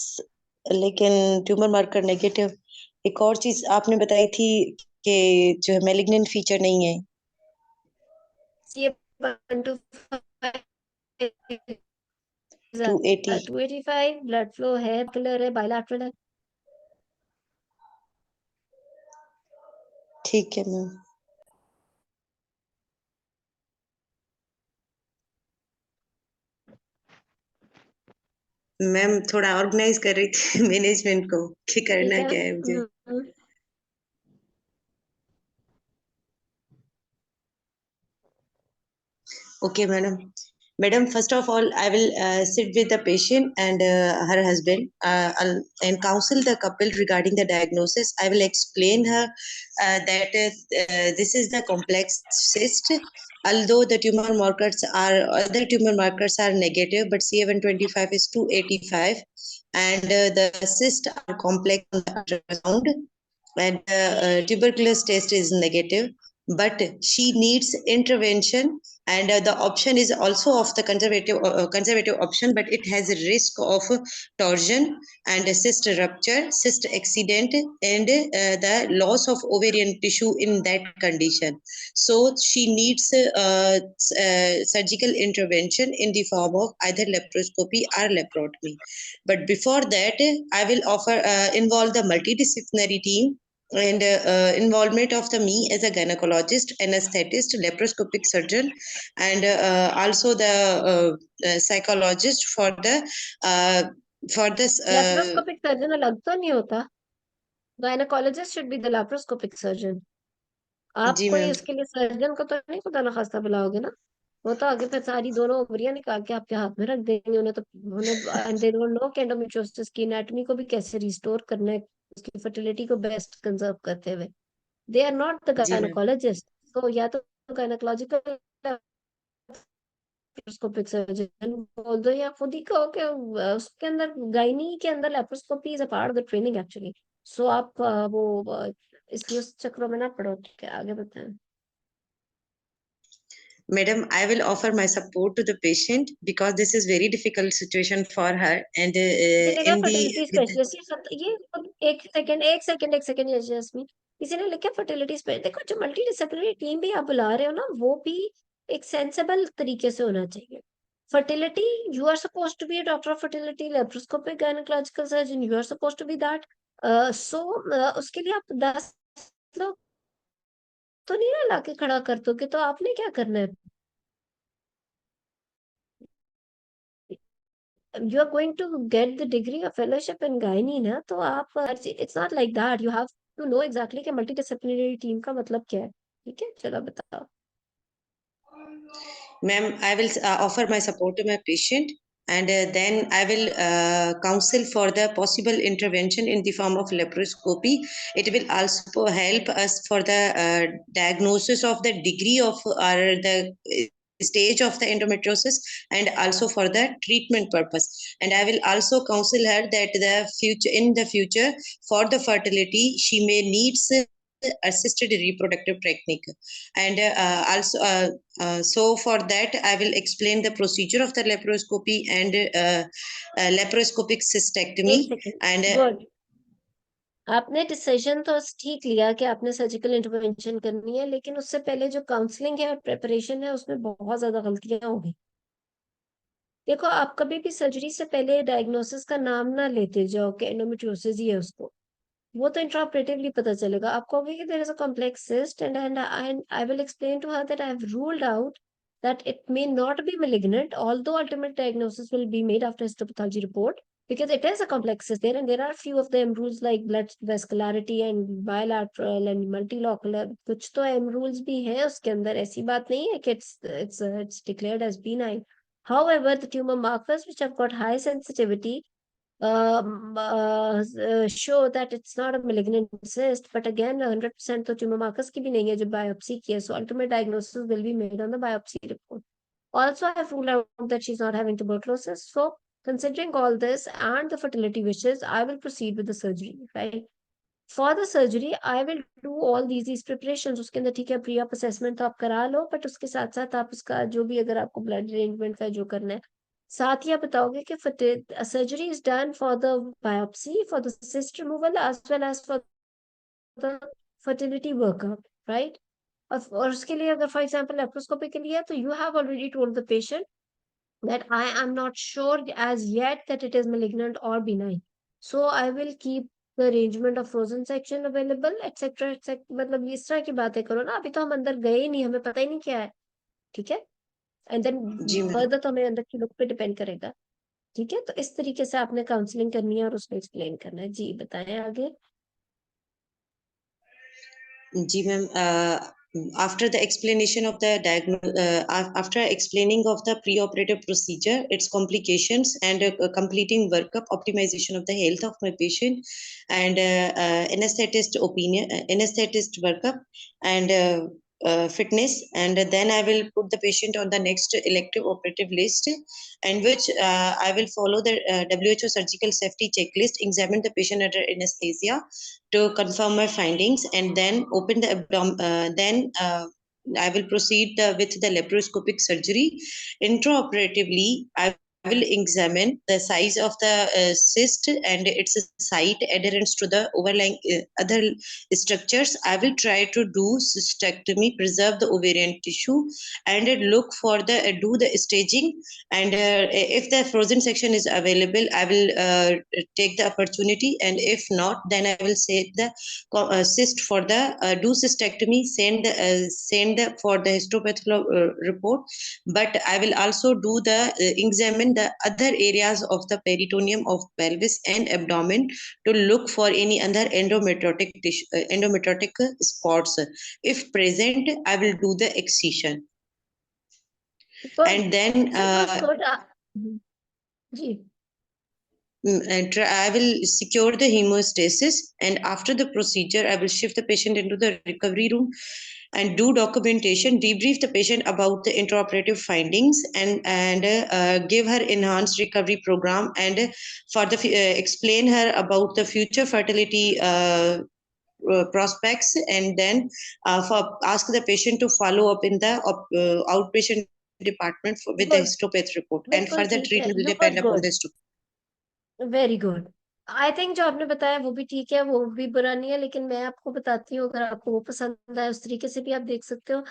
लेकिन ट्यूमर मार्कर नेगेटिव। एक और चीज आपने बताई थी कि जो है मैलिग्नेंट फीचर नहीं है। ये 125 280। 285, ब्लड फ्लो है, कलर है, बायलैटरल है। ठीक है मैम। मैम थोड़ा ऑर्गेनाइज कर रही थी मैनेजमेंट को कि ठीक करना है। क्या है मुझे। Okay, madam. Madam, first of all, I will sit with the patient and her husband and counsel the couple regarding the diagnosis. I will explain her that this is the complex cyst. Although the tumor markers are other tumor markers are negative, but CA125 is 285, and the cysts are complex on the ultrasound, and tuberculosis test is negative, but she needs intervention, and the option is also of the conservative option, but it has a risk of torsion and a cyst rupture, cyst accident, and the loss of ovarian tissue in that condition. So she needs surgical intervention in the form of either laparoscopy or laparotomy. But before that, I will offer involve the multidisciplinary team and involvement of the me as a gynecologist, anesthetist, laparoscopic surgeon, and also the psychologist uh, for this. Laparoscopic surgeon अलग तो नहीं होता? Gynaecologist should be the laparoscopic surgeon. आप जी कोई ma'am. उसके लिए surgeon को तो नहीं खुदा ना खास्ता बुलाओगे ना? वो तो आगे फिर सारी दोनों ओवरियां निकाल के आपके हाथ में रख देंगे। उन्हें तो उन्हें एंड दे डोंट नो कि एंडोमेट्रियोसिस की एनाटॉमी को भी कैसे रिस्टोर करना है, उसकी फर्टिलिटी को बेस्ट कंजर्व करते हुए। दे आर नॉट द जी मैम। गायनेकोलॉजिस्ट। तो या तो गायनेकोलॉजिकल लेप्रोस्कोपिक सर्जन बोल दो, या खुद ही कहो कि उसके अंदर गायनी के अंदर laparoscopy is a part of the training actually. So आप इसलिए उस चक्रों में ना पड़ो। ठीक है, आगे बताएं। Madam, I will offer my support to the patient because this is very difficult situation for her, and किसी ने कहा in the fertility with specialist, ये एक सेकंड जैस्मीन, किसी ने लिखा फर्टिलिटी स्पेशलिस्ट। देखो, जो मल्टी डिसिप्लिनरी टीम भी आप बुला रहे हो ना, वो भी एक सेंसेबल तरीके से होना चाहिए। Fertility, you are suppose to be a doctor of fertility, laparoscopic gynaecological surgeon, you are suppose to be that. So उसके लिए आप 10 लोग तो नहीं ना लाके खड़ा कर दोगे, तो आपने क्या करना है? You are going to get the degree of fellowship in gynae ना, तो आप, it's not like that, you have to know exactly कि multidisciplinary team का मतलब क्या है। ठीक है, चलो बताओ। ma'am, I will offer my support to my patient, and then I will counsel for the possible intervention in the form of laparoscopy. It will also help us for the diagnosis of the degree of or the stage of the endometriosis and also for the treatment purpose. And I will also counsel her that in the future for the fertility she may needs assisted reproductive technique. And so for that I will explain the procedure of the laparoscopy and laparoscopic cystectomy. एक second, And good. आपने decision तो ठीक लिया कि आपने surgical intervention करनी है, लेकिन उससे पहले जो काउंसलिंग है और प्रिपरेशन है उसमें बहुत ज्यादा गलतियां हो गई। देखो, आप कभी भी सर्जरी से पहले डायग्नोसिस का नाम ना लेते जाओ कि एंडोमेट्रियोसिस ही है उसको। वो तो इंट्राऑपरेटिवली पता चलेगा। आप कहोगे कि there is a complex cyst and I will explain to her that I have ruled out that it may not be malignant, although ultimate diagnosis will be made after histopathology report, because it is a complex cyst there, and there are few of the M rules like blood vascularity and bilateral and multilocular. कुछ तो M rules भी हैं उसके अंदर, ऐसी बात नहीं है कि it's declared as benign. However, the tumor markers which have got high sensitivity show that it's not a malignant cyst, but again 100% तो tumor markers की भी नहीं है जो biopsy की है, so ultimate diagnosis will be made on the biopsy report. Also, I have ruled out that she's not having tuberculosis, so considering all this and the fertility wishes, I will proceed with the surgery, right? For the surgery, I will do all these preparations. उसके अंदर ठीक है, pre op assessment तो आप करा लो, but उसके साथ साथ आप उसका जो भी अगर आपको ब्लड अरेंजमेंट का जो करना है, साथ ही आप बताओगे कि surgery is done for the biopsy, for the cyst removal as well as for the fertility workup, right? और उसके लिए अगर फॉर एग्जांपल लेप्रोस्कोपी के लिए, तो you have already told the patient that I am not sure as yet that it is malignant or benign. So I will keep the arrangement of frozen section available, etc. etc. मतलब इस तरह की बातें करो ना, अभी तो हम अंदर गए ही नहीं, हमें पता ही नहीं क्या है, ठीक है? एंड देन जी मैम। फर्दर तो हमें अंदर के लोग पे डिपेंड करेगा, ठीक है? तो इस तरीके से आपने काउंसलिंग करनी है और उसको एक्सप्लेन करना है। जी बताएं आगे। जी ma'am, after the explanation of the after explaining of the pre-operative procedure, its complications, and completing workup, optimization of the health of my patient, and anesthetist opinion, anesthetist workup, and fitness, and then I will put the patient on the next elective operative list, and which I will follow the WHO surgical safety checklist, examine the patient under anesthesia to confirm my findings, and then open the abdomen. Then I will proceed with the laparoscopic surgery. Intraoperatively, I will examine the size of the cyst and its site adherence to the overlying other structures. I will try to do cystectomy, preserve the ovarian tissue, and look for the do the staging. And if the frozen section is available, I will take the opportunity, and if not, then I will say the cyst for the do cystectomy, send the for the histopathology report. But I will also do the examine the other areas of the peritoneum of pelvis and abdomen to look for any other endometriotic tissue, endometriotic spots. If present, I will do the excision. Good. And then That was good. जी and I will secure the hemostasis, and after the procedure I will shift the patient into the recovery room and do documentation, debrief the patient about the intraoperative findings, and give her enhanced recovery program, and for the explain her about the future fertility prospects, and then for ask the patient to follow up in the outpatient department with the good, histopath report, and बिल्कुल further ठीक है, treatment will you depend was upon good, the histopath. Very good. I think जो आपने बताया वो भी ठीक है, वो भी बुरा नहीं है, लेकिन मैं आपको बताती हूँ, अगर आपको वो पसंद आए उस तरीके से भी आप देख सकते हो।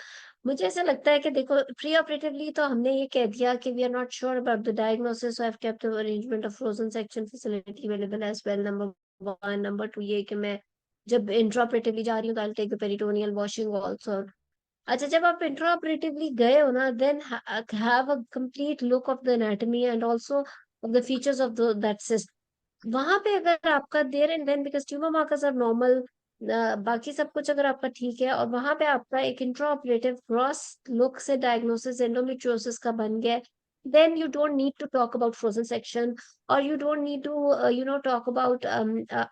मुझे ऐसा लगता है कि देखो, प्री ऑपरेटिवली तो हमने ये कह दिया कि we are not sure about the diagnosis, so I have kept the arrangement of frozen section facility available as well, number 1। Number 2 ये कि मैं जब इंट्रा ऑपरेटिवली जा रही हूँ तो I take the peritoneal washing also. अच्छा, जब आप इंट्रा ऑपरेटिवली गए हो ना, then have a complete look of the anatomy and also of the features of that cyst. वहां पे अगर आपका there and then, because tumour markers are normal, बाकी सब कुछ अगर आपका ठीक है और वहां पे आपका एक इंट्रा ऑपरेटिव क्रॉस लुक से डायग्नोसिस एंडोमेट्रियोसिस का बन गया, then you don't need to talk about frozen section, or you don't need to talk about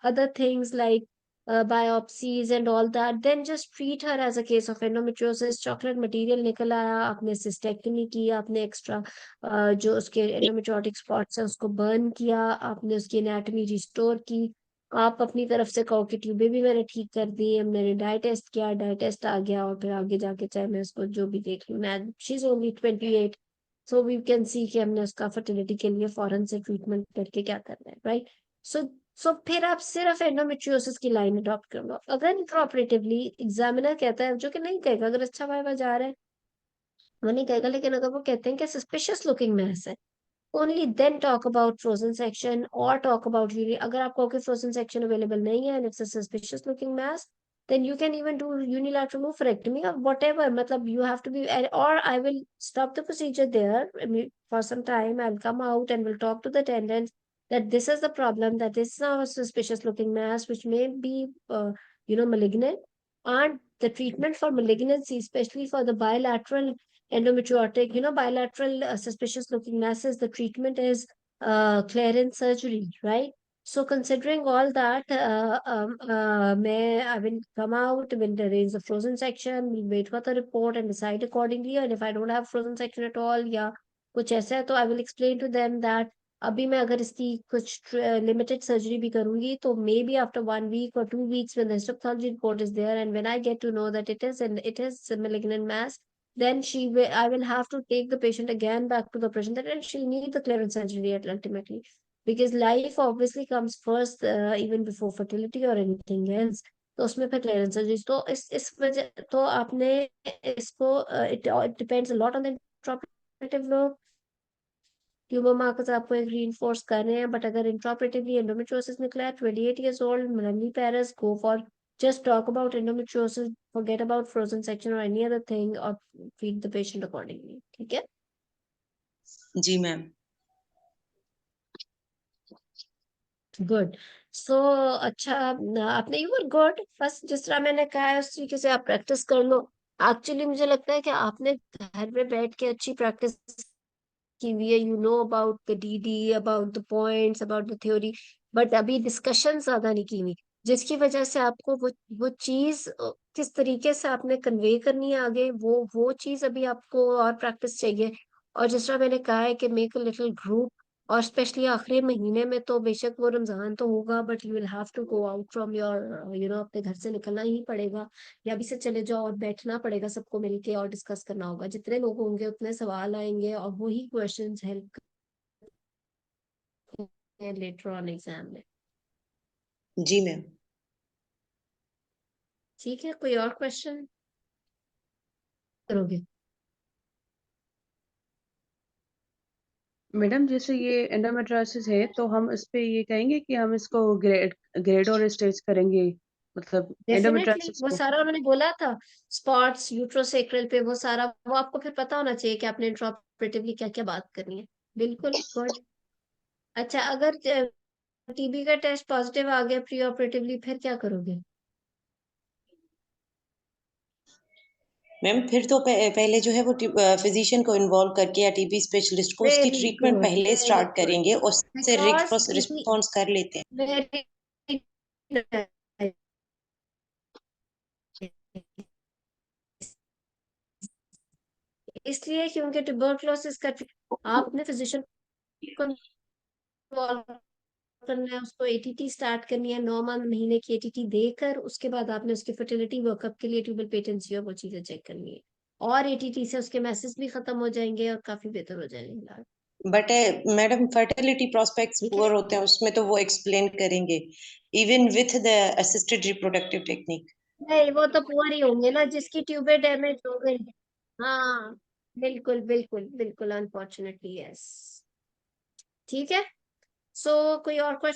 other things like biopsies and all that, then just treat her as a case of endometriosis. Chocolate material निकल आया, आपने सिस्टेक्टमी की, आपने extra जो उसके endometriotic spots है उसको burn किया, आपने उसकी एनाटॉमी रिस्टोर की, आप अपनी तरफ से कहो कि ट्यूबे भी मैंने ठीक कर दी, मैंने डाई टेस्ट किया, डाई टेस्ट आ गया, और फिर आगे जाके चाहे मैं उसको जो भी देख लूँ, मैं she is only 28, so we can see कि हमने उसका फर्टिलिटी के लिए फौरन से ट्रीटमेंट करके क्या करना है, राइट? सो फिर आप सिर्फ एंडोमेट्रियोसिस की लाइन अडॉप्ट कर लो। अगर इंट्राऑपरेटिवली एग्जामिनर कहता है, जो कि नहीं कहेगा, अगर अच्छा वाइवा जा रहा है वो नहीं कहेगा, लेकिन अगर वो कहते हैं कि सस्पिशियस लुकिंग मैस है, only then talk about frozen section or talk about urinary. अगर आपको okay, frozen section available नहीं है and it's a suspicious looking mass, then you can even do unilateral oophorectomy or whatever. मतलब you have to be, or I will stop the procedure there. I mean, for some time I'll come out and will talk to the attendants that this is the problem, that this is now a suspicious looking mass which may be malignant, and the treatment for malignancy, especially for the bilateral endometriotic, bilateral suspicious looking masses, the treatment is clearance surgery, right? So considering all that, I will come out, will arrange the frozen section, will wait for the report and decide accordingly. And if I don't have frozen section at all, या कुछ ऐसा है, तो I will explain to them that अभी मैं अगर इसकी कुछ लिमिटेड सर्जरी भी करूंगी, तो may be after 1 week or 2 weeks when the histopathology report is there and when I get to know that it is a malignant mass, then I will have to take the patient again back to the operation theater and she'll need the clearance surgery ultimately, because life obviously comes first, even before fertility or anything else. तो उसमें फिर clearance surgery, तो इस वजह तो आपने इसको it depends a lot on the intraoperative लोग, ट्यूमर मार्कर्स आपको एक रीइंफोर्स कर रहे हैं, बट अगर इंट्राऑपरेटिवली एंडोमेट्रियोसिस निकला है 28 years old, मिनिमली पेरेस, go for just talk about endometriosis, forget about frozen section or any other thing, or treat the patient accordingly. ठीक है? जी मैम। गुड। सो अच्छा, आपने यू वर गुड, बस जिस तरह मैंने कहा है उस तरीके से आप प्रैक्टिस कर लो। एक्चुअली मुझे लगता है कि आपने घर में बैठ के अच्छी प्रैक्टिस की हुई है, you know about the DD, about the points, about the theory, but अभी डिस्कशन ज्यादा नहीं की हुई, जिसकी वजह से आपको वो चीज किस तरीके से आपने कन्वे करनी है आगे, वो चीज अभी आपको और प्रैक्टिस चाहिए। और जिस तरह मैंने कहा है कि मेक अ लिटिल ग्रुप, और स्पेशली आखिरी महीने में तो बेशक वो रमजान तो होगा, but you will have to go out from your अपने घर से निकलना ही पड़ेगा, या अभी से चले जाओ और बैठना पड़ेगा, सबको मिलके और डिस्कस करना होगा, जितने लोग होंगे उतने सवाल आएंगे और वही questions help later on exam में। जी मैम। ठीक है, कोई और क्वेश्चन करोगे? मैडम जैसे ये एंडोमेट्रियोसिस है तो हम इस पे ये कहेंगे कि हम इसको ग्रेड और स्टेज करेंगे, मतलब डेफिनेटली, एंडोमेट्रियोसिस वो को। सारा उन्होंने बोला था, स्पॉट्स यूट्रोसेक्रल पे, वो सारा वो आपको फिर पता होना चाहिए कि आपने इंट्राऑपरेटिवली क्या क्या बात करनी है। बिल्कुल गुड। अच्छा, अगर टीबी का टेस्ट पॉजिटिव आ गया प्री ऑपरेटिवली, फिर क्या करोगे? मैम फिर तो पहले जो है वो फिजिशियन को इन्वॉल्व करके या टीबी स्पेशलिस्ट को उसकी वेरी ट्रीटमेंट गुड, पहले वेरी स्टार्ट गुड, करेंगे और उससे बिकॉज टीबी रिस्पॉन्स कर लेते हैं। वेरी इसलिए क्योंकि ट्यूबरक्लोसिस का आपने फिजिशियन को involve करना है, उसको एटीटी स्टार्ट करनी है, 9 महीने की एटीटी देकर उसके बाद आपने उसकी फर्टिलिटी वर्कअप के लिए ट्यूबल पेटेंसी और वो चीजें चेक करनी है, और एटीटी से उसके मैसेज भी खत्म हो जाएंगे और काफी बेहतर हो जाएंगे। बट मैडम फर्टिलिटी प्रोस्पेक्ट्स ठीक है, पुअर होते हैं, उसमें तो वो एक्सप्लेन करेंगे even with the assisted reproductive technique. नहीं वो तो पुअर ही होंगे ना, जिसकी ट्यूबें डैमेज हो गई। हाँ, बिल्कुल बिल्कुल बिल्कुल, अनफॉर्चुनेटली यस। ठीक है, सो कोई और क्वेश्चन?